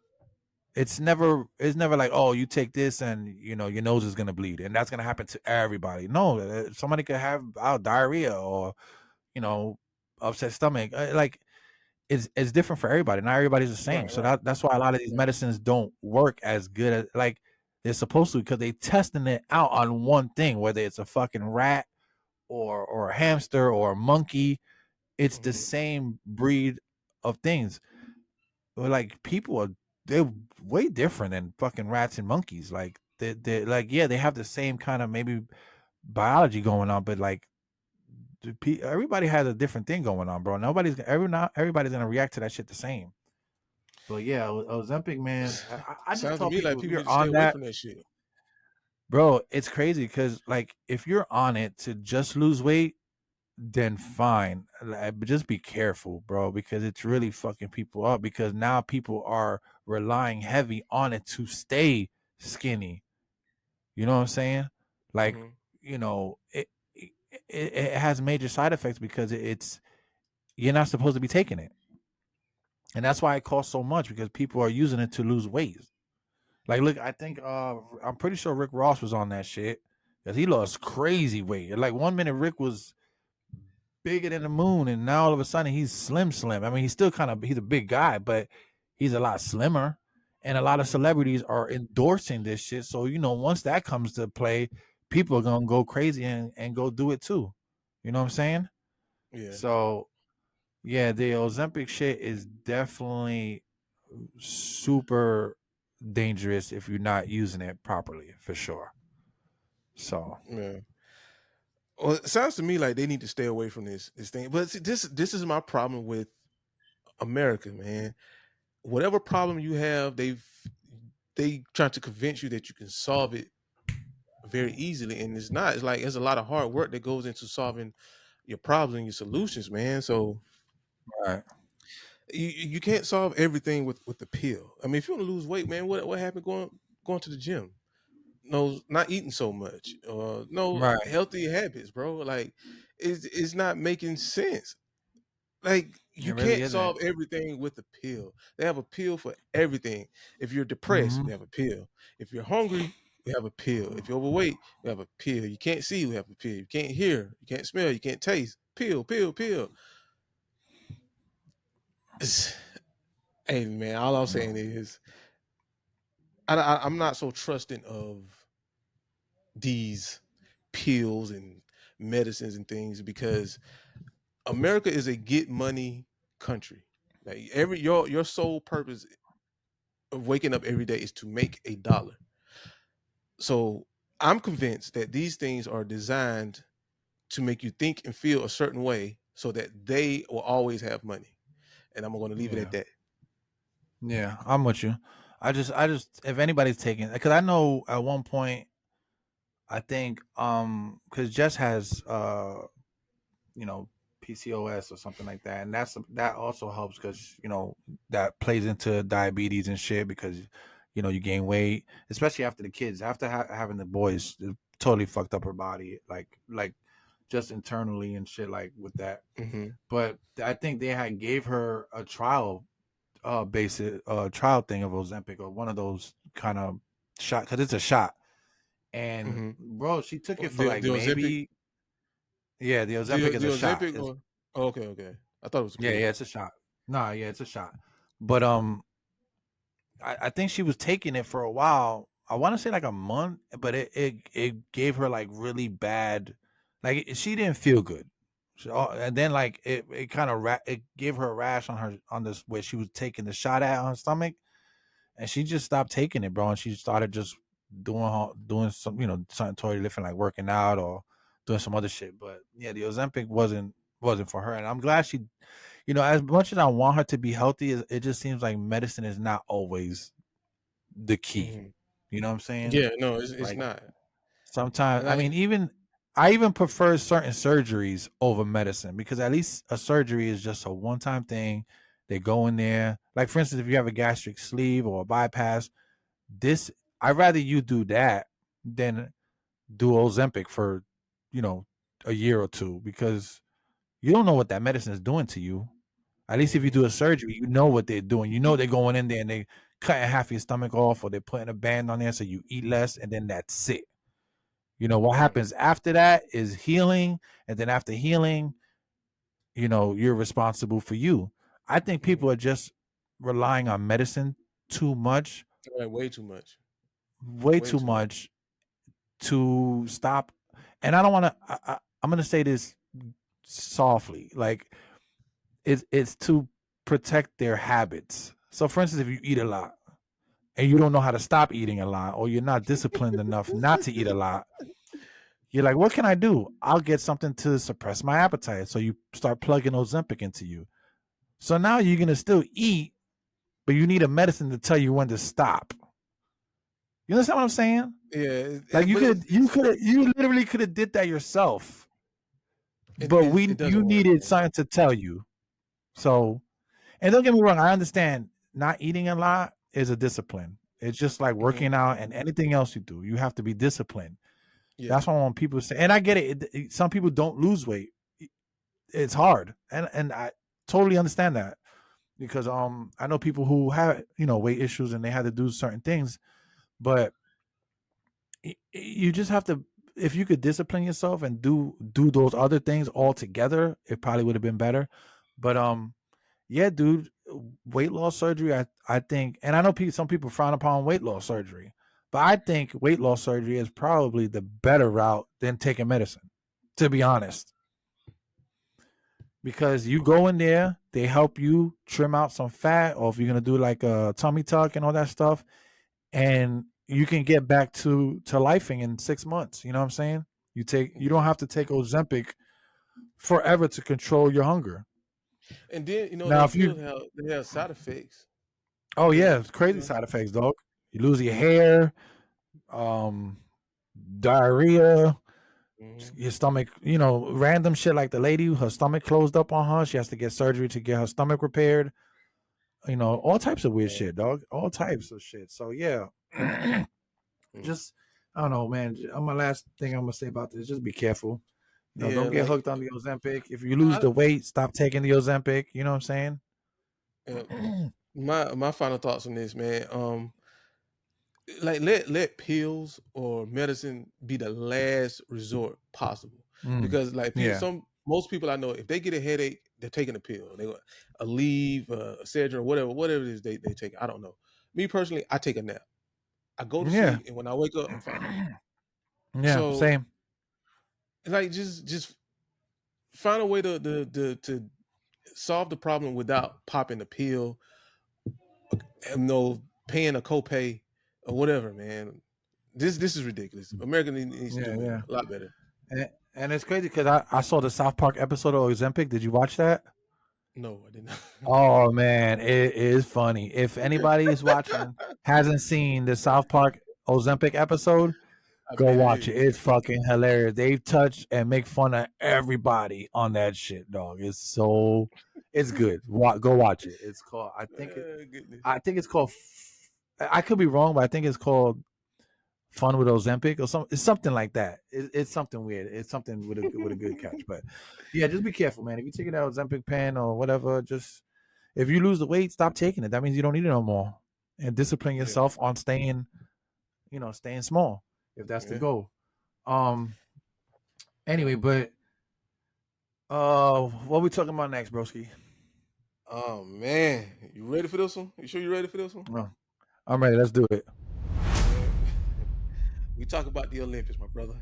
It's never like, oh, you take this and your nose is gonna bleed, and that's gonna happen to everybody. No, somebody could have diarrhea or you know upset stomach. Like it's different for everybody. Not everybody's the same. Right. So Right. that's why a lot of these Right. medicines don't work as good as like they're supposed to, because they testing it out on one thing, whether it's a fucking rat or a hamster or a monkey. It's the Hmm. same breed of things. But like people they're way different than fucking rats and monkeys. Like they like, yeah, they have the same kind of maybe biology going on, but like everybody has a different thing going on, bro. Not everybody's gonna react to that shit the same. But yeah, Ozempic, man, I just Sounds to tell me like people if people you're need to stay on away that, from that shit. bro, it's crazy because like if you're on it to just lose weight, then fine. But just be careful, bro, because it's Hmm. really fucking people up. Because now people are relying heavy on it to stay skinny. You know what I'm saying? Like, Hmm. it has major side effects because it's you're not supposed to be taking it, and that's why it costs so much, because people are using it to lose weight. Like, look, I think I'm pretty sure Rick Ross was on that shit because he lost crazy weight. Like 1 minute Rick was bigger than the moon, and now all of a sudden he's slim. I mean, he's still he's a big guy, but he's a lot slimmer. And a lot of Hmm. celebrities are endorsing this shit. So, once that comes to play, people are gonna go crazy and go do it too. You know what I'm saying? Yeah. So yeah, the Ozempic shit is definitely super dangerous if you're not using it properly, for sure. So Yeah. Well, it sounds to me like they need to stay away from this thing. But see, this is my problem with America, man. Whatever problem you have, they trying to convince you that you can solve it very easily, and it's not. It's like there's a lot of hard work that goes into solving your problems and your solutions, man. So Right. You can't solve everything with the pill. I mean, if you want to lose weight, man, what happened going to the gym? No, not eating so much. No Right. healthy habits, bro. Like, it's not making sense. Like, It you really can't isn't. solve everything with a pill. They have a pill for everything. If you're depressed, Hmm. we have a pill. If you're hungry, we have a pill. If you're overweight, we have a pill. You can't see, we have a pill. You can't hear, you can't smell, you can't taste. Pill, pill, pill. It's- hey man, all I'm saying is I'm not so trusting of these pills and medicines and things because America is a get money country. Like your sole purpose of waking up every day is to make a dollar. So I'm convinced that these things are designed to make you think and feel a certain way so that they will always have money. And I'm going to leave it at Yeah. that. Yeah. I'm with you. I just, if anybody's taking, because I know at one point, I think, because Jess has, you know, PCOS or something like that, and that also helps because that plays into diabetes and shit because you gain weight, especially after the kids, after having the boys, it totally fucked up her body, like just internally and shit like with that. Hmm. But I think they had gave her a trial, basic trial thing of Ozempic or one of those kind of shot because it's a shot, and Hmm. bro, she took it for The like Ozempic, maybe, yeah, the Ozempic is the a shot. Ozempic, or oh, okay, okay. I thought it was a Yeah, pill. yeah, it's a shot. Nah, yeah, it's a shot. But I think she was taking it for a while. I want to say like a month, but it gave her like really bad, like she didn't feel good. And then like it kind of it gave her a rash on her on this where she was taking the shot at her stomach, and she just stopped taking it, bro. And she started just doing some something totally different, like working out or doing some other shit. But yeah, the Ozempic wasn't for her, and I'm glad she as much as I want her to be healthy, it just seems like medicine is not always the key. Hmm. You know what I'm saying? Yeah, no, it's Like not. sometimes, And I mean, I even prefer certain surgeries over medicine because at least a surgery is just a one time thing. They go in there, like for instance, if you have a gastric sleeve or a bypass, this I'd rather you do that than do Ozempic for you know a year or two because you don't know what that medicine is doing to you. At least if you hmm do a surgery, you know what they're doing. You know they're going in there and they cutting half your stomach off, or they're putting a band on there so you eat less, and then that's it. What hmm happens after that is healing, and then after healing, you're responsible for you. I think hmm people are just relying on medicine too much, Right, way too much. way Way too too much. much to stop. And I don't want to. I'm going to say this softly, like it's to protect their habits. So, for instance, if you eat a lot and you don't know how to stop eating a lot, or you're not disciplined enough not to eat a lot, you're like, what can I do? I'll get something to suppress my appetite. So you start plugging Ozempic into you. So now you're gonna still eat, but you need a medicine to tell you when to stop. You understand what I'm saying? Yeah, Like but you literally could have did that yourself, but it you doesn't work, needed man. something to tell you. So, and don't get me wrong, I understand not eating a lot is a discipline. It's just like Hmm. working out and anything else you do. You have to be disciplined. Yeah. That's why when people say, and I get it, some people don't lose weight. It's hard, and I totally understand that because I know people who have weight issues and they had to do certain things, but you just have to, if you could discipline yourself and do those other things all together, it probably would have been better. But yeah, dude, weight loss surgery, I think, and I know some people frown upon weight loss surgery, but I think weight loss surgery is probably the better route than taking medicine, to be honest, because you go in there, they help you trim out some fat, or if you're gonna do like a tummy tuck and all that stuff, and you can get back to lifing in 6 months. You know what I'm saying? You Yeah. don't have to take Ozempic forever to control your hunger. And then Now, those if you pills they have side effects. oh yeah, They it's crazy you side effects, dog. You lose your hair, um, diarrhea, Mhm. your stomach, random shit like the lady, her stomach closed up on her. She has to get surgery to get her stomach repaired. All types of weird Yeah. shit, dog. All types of shit. So yeah, Mm. just I don't know, man. My last thing I'm gonna say about this: just be careful. Yeah, Don't get like hooked on the Ozempic. If you lose I, the weight, stop taking the Ozempic. You know what I'm uh, saying? my final thoughts on this, man. Like let pills or medicine be the last resort possible, Mm, because like yeah, most people I know, if they get a headache, they're taking a pill. They a leave, a Excedrin, whatever it is they take. I don't know. Me personally, I take a nap. I go to yeah, sleep, and when I wake up, I'm fine. yeah. So Same. like just find a way to solve the problem without popping a pill, and no paying a copay or whatever, man. This is ridiculous. America needs to do Yeah, better, yeah. a lot better. And it's crazy because I saw the South Park episode of Ozempic. Did you watch that? No, I did not. Oh man, it is funny. If anybody is watching hasn't seen the South Park Ozempic episode, I go bet it watch it. is. It's fucking hilarious. They touch and make fun of everybody on that shit, dog. It's good. Go watch it. It's called. Goodness. I think it's called. I could be wrong, but I think it's called Fun with Ozempic or something. It's something like that. It's something weird. It's something with a good catch. But yeah, just be careful, man. If you take that Ozempic pen or whatever, just if you lose the weight, stop taking it. That means you don't need it no more. And discipline Yeah, yourself on staying small if that's the yeah. goal. Um. Anyway, Um. but what we talking about next, broski? Oh man, you ready for this one? You sure you ready for this one? Oh, I'm ready. Let's do it. Man, we talk about the Olympics, my brother.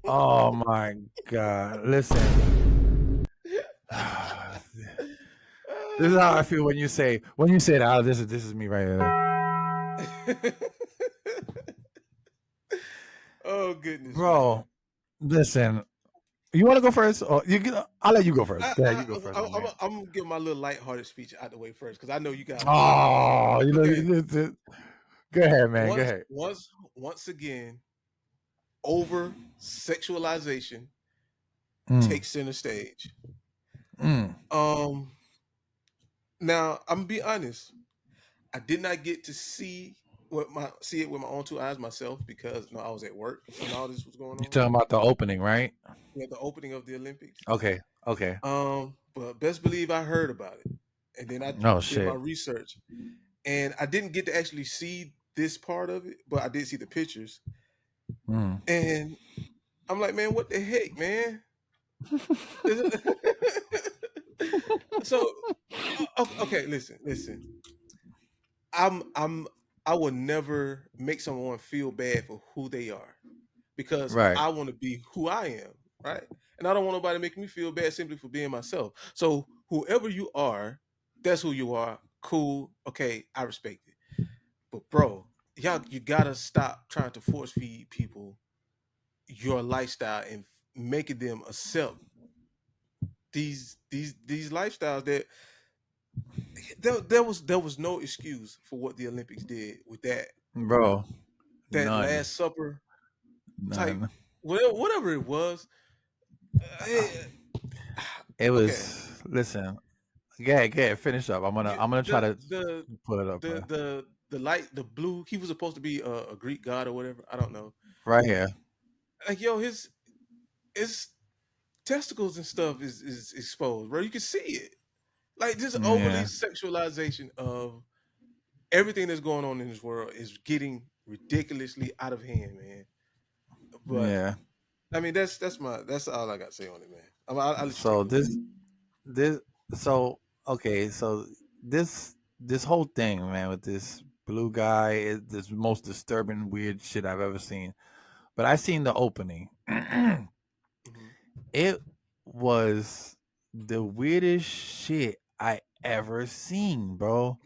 Oh my god! Listen, this is how I feel when you say that. Oh, this is me right here, Oh goodness, man. bro. Listen, you want to go first, or I'll let you go I, first. Go ahead, I, you go first, I, my I'm, man. I'm gonna give my little lighthearted speech out the way first, because I know you got one. Oh, Okay, go ahead, man. Go once, ahead. once, once again, over sexualization Mm, takes center stage. mm. Um, Now I'm gonna be honest. I did not get to see it with my own two eyes myself, because I was at work when all this was going You on. talking about the opening, right? Yeah, the opening of the Olympics. Okay, okay. But best believe I heard about it, and then I No did my shit. research, and I didn't get to actually see this part of it, but I did see the pictures, Mm. and I'm like, man, what the heck, man? So, okay, listen. I'm I will never make someone feel bad for who they are, because Right, I want to be who I am, right? And I don't want nobody making me feel bad simply for being myself. So whoever you are, that's who you are. Cool. Okay, I respect it. But bro, you gotta stop trying to force feed people your lifestyle and making them accept these lifestyles that there was no excuse for what the Olympics did with bro. that None, Last Supper type, none. whatever it was. eh, It okay, was. Listen. Get finish up. I'm gonna try the to the pull it up, the the light, the blue. He was supposed to be a Greek god or whatever. I don't know. right here. Like, yo, his testicles and stuff is exposed, bro. You can see it. Like, this overly Yeah, sexualization of everything that's going on in this world is getting ridiculously out of hand, man. But yeah. I mean, that's all I got to say on it, man. I'll let you take So it away. this so okay. So this whole thing, man, with this blue guy is this most disturbing, weird shit I've ever seen. But I seen the opening. Hmm. It was the weirdest shit I ever seen, bro.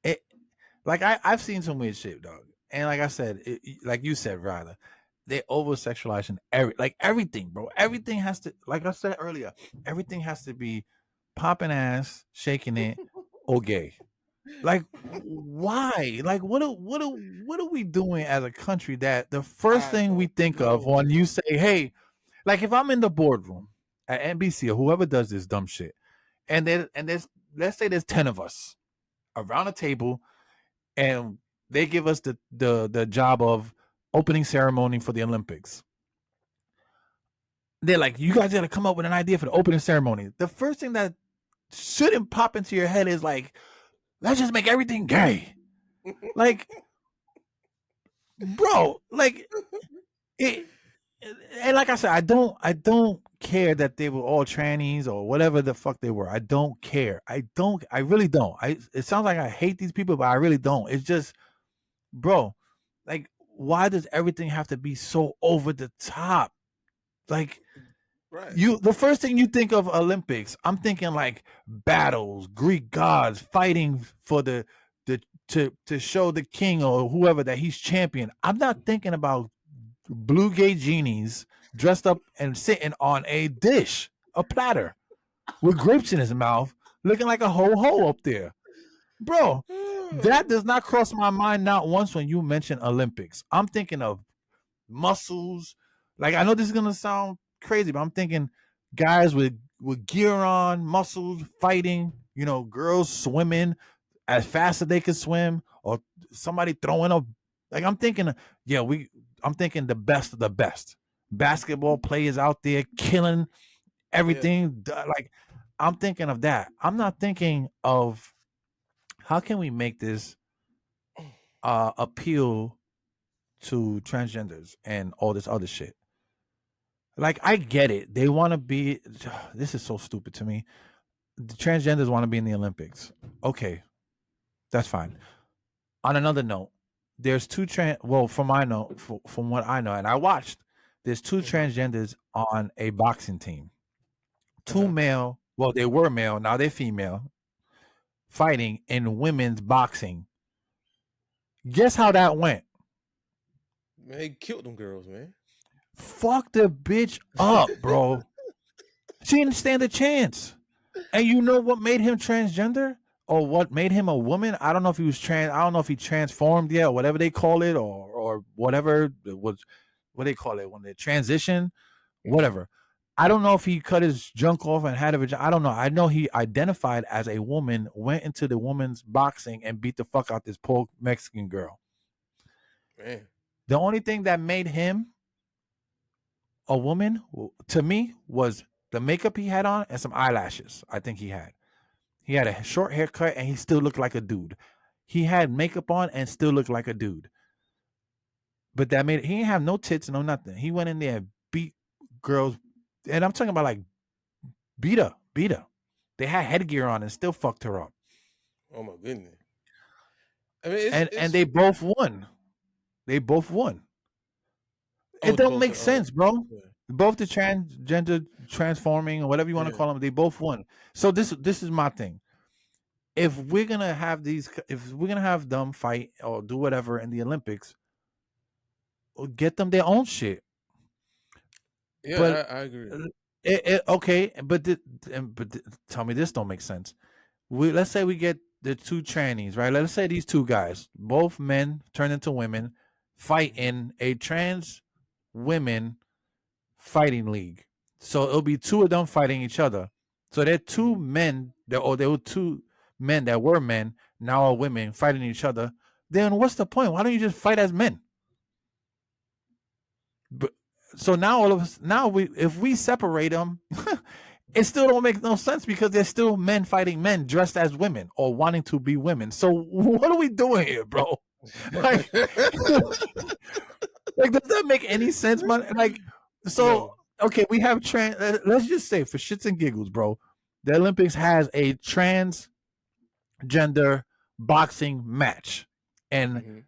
It like I've seen some weird shit, dog. And like I said, like you said, rather, they over sexualizing everything, bro. Everything has to, like I said earlier, everything has to be popping ass, shaking it, or gay. Like, why? Like, what are we doing as a country that the first I thing we don't think of know. when you say, hey, like if I'm in the boardroom at NBC or whoever does this dumb shit, and there's let's say there's 10 of us around a table, and they give us the job of opening ceremony for the Olympics. They're like, you guys gotta come up with an idea for the opening ceremony. The first thing that shouldn't pop into your head is like, let's just make everything gay. Like, bro, like it, and like I said, I don't care that they were all trannies or whatever the fuck they were. I don't care. I really don't. It sounds like I hate these people, but I really don't. It's just, bro, like, why does everything have to be so over the top? Like, Right. the first thing you think of Olympics, I'm thinking like battles, Greek gods fighting for the to show the king or whoever that he's champion. I'm not thinking about blue gay genies dressed up and sitting on a dish, a platter with grapes in his mouth, looking like a ho up there. Bro, that does not cross my mind not once when you mention Olympics. I'm thinking of muscles. Like, I know this is gonna sound crazy, but I'm thinking guys with gear on, muscles, fighting. Girls swimming as fast as they can swim, or somebody throwing up. Like, I'm thinking, yeah, I'm thinking the best of the best. Basketball players out there killing Yeah. everything. Like, I'm thinking of that. I'm not thinking of how can we make this appeal to transgenders and all this other shit. Like, I get it. They want to be. This is so stupid to me. The transgenders want to be in the Olympics. Okay, that's fine. On another note, there's two trans. Well, from from what I know, and I watched, there's two Hmm. transgenders on a boxing team. Two Uh-huh. male. Well, they were male. Now they're female. Fighting in women's boxing. Guess how that went? Man, they killed them girls, man. Fuck the bitch up, bro. She didn't stand a chance. And you know what made him transgender? Or what made him a woman? I don't know if he was trans. I don't know if he transformed yet, or whatever they call it, or whatever it was. What they call it when they transition, Hmm. whatever. I don't know if he cut his junk off and had a vagina. I don't know. I know he identified as a woman, went into the woman's boxing and beat the fuck out this poor Mexican girl. Man. The only thing that made him a woman to me was the makeup he had on and some eyelashes. I think he had. He had a short haircut and he still looked like a dude. He had makeup on and still looked like a dude. But that made it, he didn't have no tits, no nothing. He went in there and beat girls, and I'm talking about like beat her. They had headgear on and still fucked her up. Oh my goodness. I mean, it's And it's they both won. They both won. oh It the don't both make sense, bro. yeah. Both the transgender transforming or whatever you want to Yeah. call them, they both won. So this is my thing. If we're gonna have them fight or do whatever in the Olympics, get them their own shit. But Yeah, I agree. okay, but tell me this don't make sense. Let's say we get the two trannies, right? Let's say these two guys, both men turned into women, fight Hmm. in a trans women fighting league. So it'll be two of them fighting each other. So they're two Hmm. men, or there were two men that were men, now are women fighting each other. Then what's the point? Why don't you just fight as men? But so now all of us, now we if we separate them, it still don't make no sense because they're still men fighting men dressed as women or wanting to be women. So what are we doing here, bro? Like, like, does that make any sense, man? Like, so No. okay, we have trans. Let's just say for shits and giggles, bro, the Olympics has a transgender boxing match, and Hmm.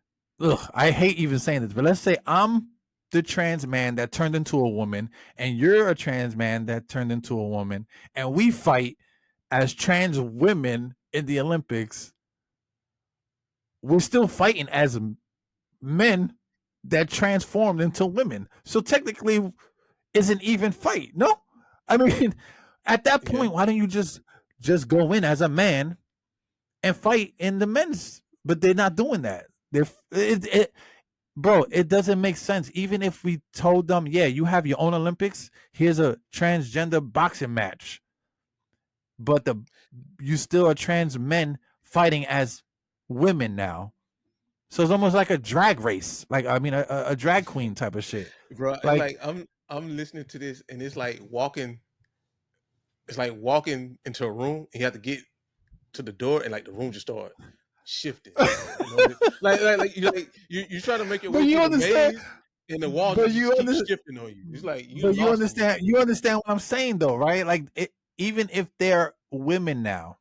ugh, I hate even saying this, but let's say I'm the trans man that turned into a woman, and you're a trans man that turned into a woman, and we fight as trans women in the Olympics. We're still fighting as men that transformed into women. So technically, it's an even fight. No, I mean, at that Yeah. point, why don't you just go in as a man and fight in the men's, but they're not doing that. Bro, it doesn't make sense. Even if we told them, yeah, you have your own Olympics, here's a transgender boxing match, but you still are trans men fighting as women now. So it's almost like a drag race, like I mean, a drag queen type of shit. bro. It's Like, like I'm listening to this, and it's like walking. It's like walking into a room, and you have to get to the door, and like the room just start shifting. You know, you try to make your but way you through the understand, maze, and the wall but just you keeps understand, shifting on you. It's like you but lost over here. you understand what I'm saying, though, right? Like, even if they're women now,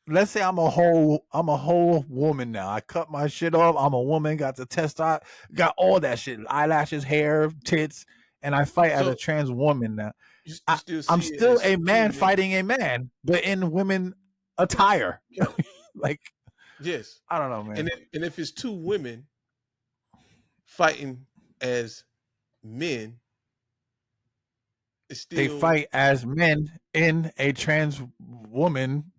let's say I'm a whole woman now. I cut my shit off. I'm a woman, got the testosterone, got all that shit, eyelashes, hair, tits, and I fight as a So trans woman now. you still I'm see it still as a two man men. fighting a man, but in women attire. Yeah. Like, Yes. I don't know, And man. if it's two women fighting as men, it's They still fight as men in a trans woman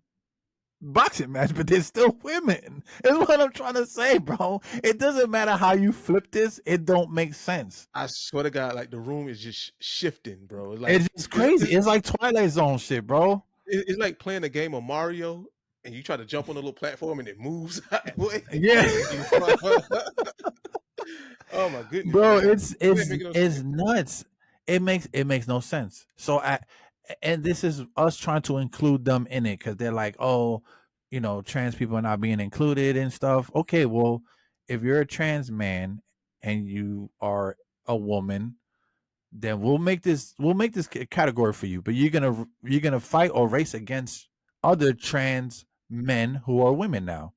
boxing match, but they're still women. Is what I'm trying to say, bro. It doesn't matter how you flip this, it don't make sense. I swear to God, like the room is just shifting, bro. Like It's just crazy. It's like Twilight Zone shit, bro. it's like playing a game of Mario and you try to jump on a little platform and it moves out the way. Yeah. You fall. Oh my goodness, Bro, man. It ain't making no it's sense. nuts. It makes no sense. So and this is us trying to include them in it because they're like, oh, trans people are not being included and stuff. Okay, well, if you're a trans man and you are a woman, then we'll make this category for you. But you're gonna fight or race against other trans men who are women now.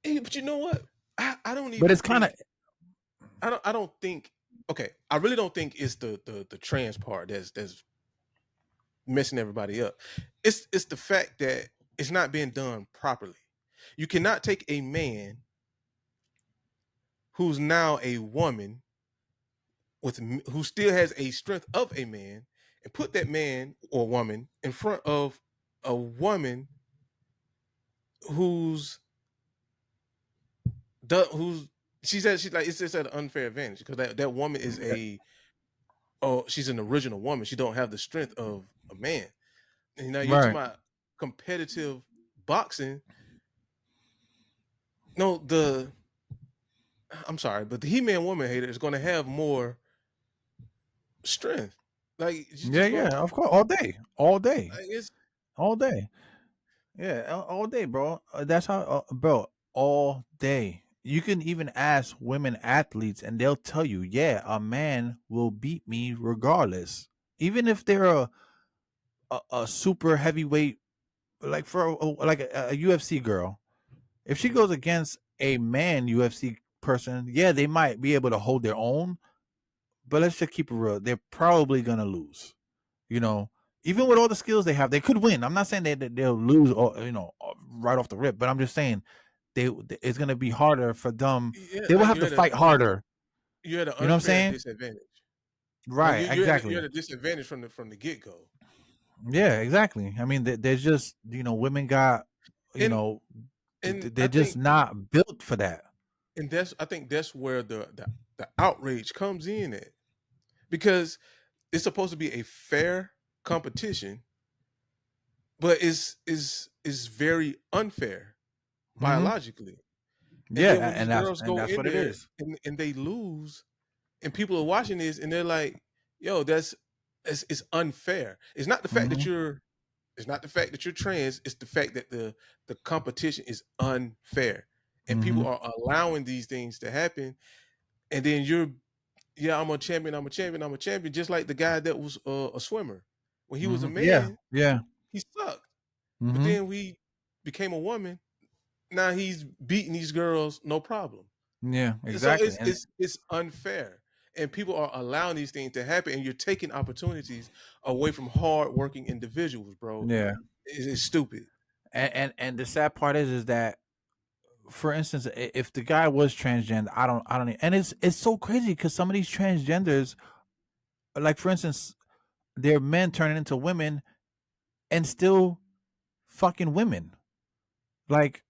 But you know what? I don't But even it's kind of think I don't think okay, I really don't think it's the trans part that's messing everybody up. It's the fact that it's not being done properly. You cannot take a man who's now a woman who still has a strength of a man and put that man or woman in front of a woman who's who's she's like it's just at an unfair advantage because that woman is she's an original woman. She don't have the strength of a man. And now you're talking right. about competitive boxing. No, the I'm sorry, but the He-Man woman hater is going to have more strength. Like she's Yeah, just going. yeah, of course, all day, all day, It's all day. Yeah, all day, bro. That's how, bro, all day. You can even ask women athletes, and they'll tell you, yeah, a man will beat me regardless, even if they're a super heavyweight, like like a UFC girl. If she goes against a man UFC person, yeah, they might be able to hold their own, but let's just keep it real. They're probably gonna lose. You know, even with all the skills they have, they could win. I'm not saying that they'll lose, or right off the rip, but I'm just saying it's gonna be harder for them. yeah, They will like have to fight harder. you're at an You know what I'm unfair saying? disadvantage. Like Right. you're Exactly. at a disadvantage from the get go. Yeah. Exactly. I mean, there's just women got you And know and I they're just think not built for that. that's I think that's where the outrage comes in at because it's supposed to be a fair competition, but is very unfair Hmm. biologically. And Yeah, then when these girls and go that's in what it there is. and they lose, and people are watching this and they're like, "Yo, that's it's unfair." Hmm. It's not the fact that you're trans. It's the fact that the competition is unfair, and people Hmm. are allowing these things to happen. And then yeah, I'm a champion. I'm a champion. I'm a champion. Just like the guy that was a swimmer when he was a Hmm. Yeah. man, Yeah. he sucked. But Hmm. then we became a woman. Now he's beating these girls, no problem. Yeah. So Exactly. it's unfair, and people are allowing these things to happen, and you're taking opportunities away from hardworking individuals, bro. Yeah. It's stupid. And the sad part is that, for instance, if the guy was transgender, I don't, and it's so crazy because some of these transgenders, like for instance, they're men turning into women and still fucking women. Like,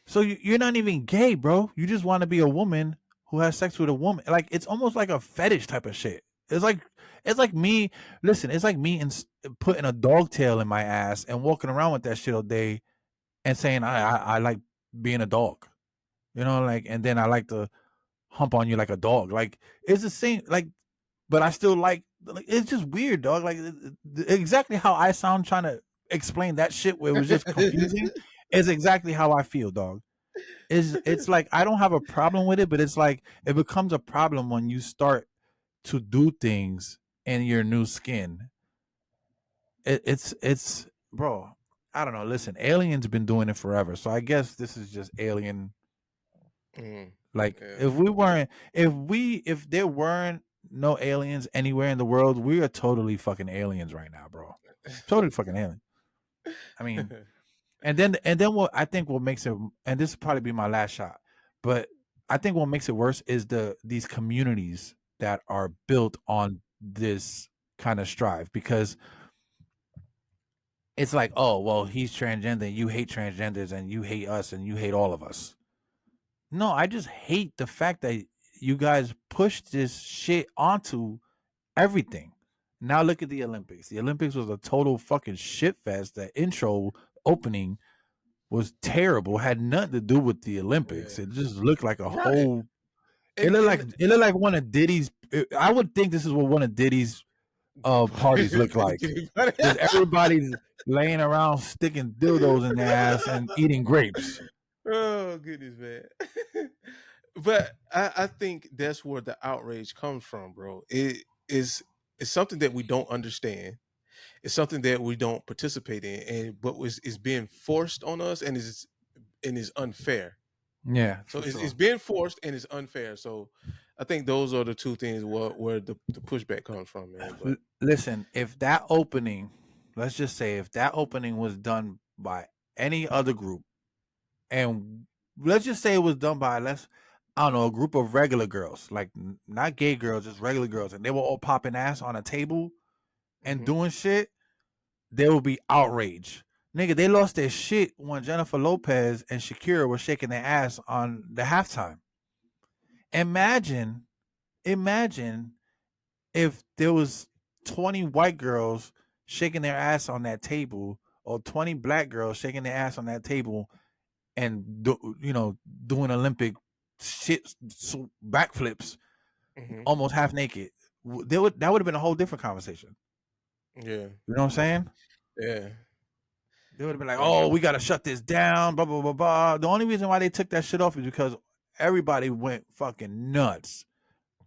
so you're not even gay, bro. You just want to be a woman who has sex with a woman. Like, it's almost like a fetish type of shit. It's like me. Listen, it's like me and putting a dog tail in my ass and walking around with that shit all day and saying I like being a dog. You know, like, and then I like to hump on you like a dog. Like, it's the same. Like, but I still like it's just weird, dog. Like, exactly how I sound trying to explain that shit where it was just confusing is exactly how I feel, dog. It's like I don't have a problem with it, but it's like it becomes a problem when you start to do things in your new skin. It's bro. I don't know. Listen, aliens been doing it forever, so I guess this is just alien. Mm, Like, yeah. if there weren't no aliens anywhere in the world, we are totally fucking aliens right now, bro. Totally fucking alien. I mean, and then what I think what makes it, and this will probably be my last shot, but I think what makes it worse is these communities that are built on this kind of strive, because it's like, oh well, he's transgender, you hate transgenders, and you hate us, and you hate all of us. No, I just hate the fact that you guys push this shit onto everything. Now look at the Olympics. The Olympics was a total fucking shit fest. The intro opening was terrible. Had nothing to do with the Olympics. Yeah. It just looked like a Right. whole. And It looked like one of Diddy's. I would think this is what one of Diddy's parties look like. Just everybody's laying around sticking dildos in their ass and eating grapes. Oh goodness, man. But I think that's where the outrage comes from, bro. It's something that we don't understand. It's something that we don't participate in, and but is being forced on us, and is unfair. Yeah, So for it's sure. being forced and it's unfair. So I think those are the two things where the pushback comes from, man. But Listen, if that opening, let's just say, if that opening was done by any other group, and let's just say it was done by, I don't know, a group of regular girls, like not gay girls, just regular girls, and they were all popping ass on a table and mhm. doing shit, there will be outrage. Nigga, they lost their shit when Jennifer Lopez and Shakira were shaking their ass on the halftime. Imagine, imagine if there was 20 white girls shaking their ass on that table, or 20 black girls shaking their ass on that table, and doing Olympic shit, backflips, Mhm. almost half naked. That would have been a whole different conversation. Yeah. You know what I'm saying? Yeah. They would have been like, Yeah. "Oh, we got to shut this down." Blah blah blah blah. The only reason why they took that shit off is because everybody went fucking nuts.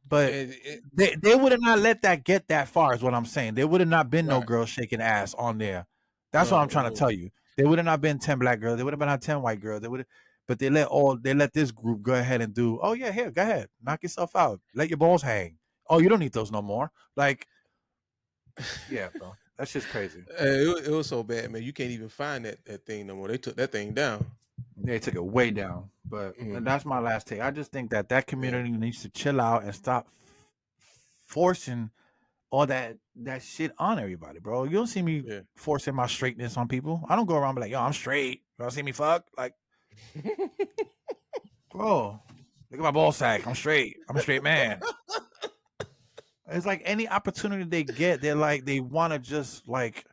But It they would have not let that get that far. Is what I'm saying. There would have not been no right. girls shaking ass on there. That's what No, I'm it trying to would. tell you. There would have not been 10 black girls. There would have been not 10 white girls. They would, but they let this group go ahead and do. Oh yeah, here, go ahead, knock yourself out. Let your balls hang. Oh, you don't need those no more. Like, yeah, bro, that's just crazy. It was so bad, man. You can't even find that thing no more. They took that thing down. They took it way down. But Mm, that's my last take. I just think that yeah. community needs to chill out and stop forcing all that shit on everybody, bro. You don't see me Yeah. forcing my straightness on people. I don't go around and be like, yo, I'm straight. You don't see me fuck? Like, bro, look at my ball sack. I'm straight. I'm a straight man. It's like any opportunity they get, they're like, they want to just like,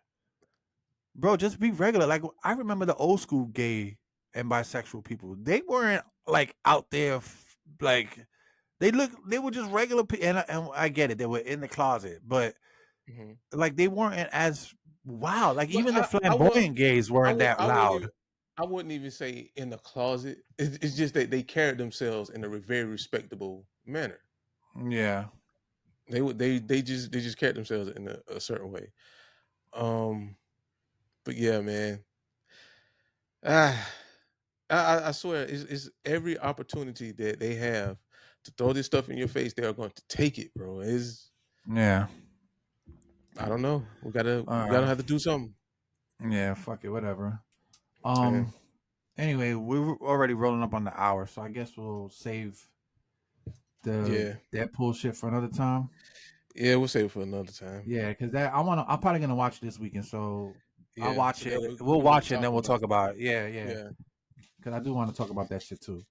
bro, just be regular. Like, I remember the old school gay and bisexual people. They weren't like out there, like, they were just regular people. And I get it. They were in the closet, but Mhm. like they weren't as wow. Like But even the I would flamboyant gays weren't that I wouldn't loud. even I wouldn't even say in the closet. It's just that they carried themselves in a very respectable manner. Yeah, They just carried themselves in a certain way. Um, but yeah, man. Ah, I swear, it's every opportunity that they have to throw this stuff in your face, they are going to take it, bro. Is yeah. I don't know. All We gotta right. have to do something. Yeah, fuck it, whatever. Yeah, Anyway, we're already rolling up on the hour, so I guess we'll save the yeah, Deadpool shit for another time. yeah. We'll save it for another time. Yeah, because I'm probably gonna watch this weekend. So I'll Yeah. watch So it. then We'll we need to watch it and talk then we'll about talk it. about it. Yeah, yeah. Yeah. Because I do want to talk about that shit too.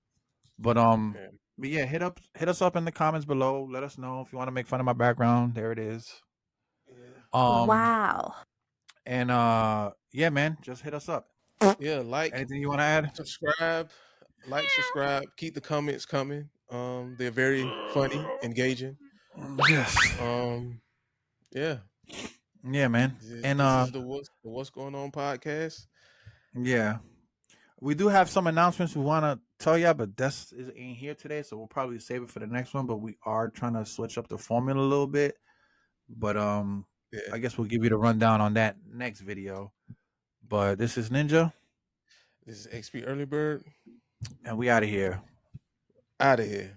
But Yeah. but yeah, hit us up in the comments below. Let us know if you want to make fun of my background. There it is. Yeah. Wow. And yeah, man, just hit us up. Yeah. Anything you want to add? Subscribe, subscribe. Keep the comments coming. They're very funny, engaging. Yes. Um, yeah. Yeah, man. And This is the What's Going On podcast. yeah. We do have some announcements we want to tell you, but that's ain't here today, so we'll probably save it for the next one. But we are trying to switch up the formula a little bit. But Yeah. I guess we'll give you the rundown on that next video. But this is Ninja, This is XP Early Bird. and we out of here. Out of here.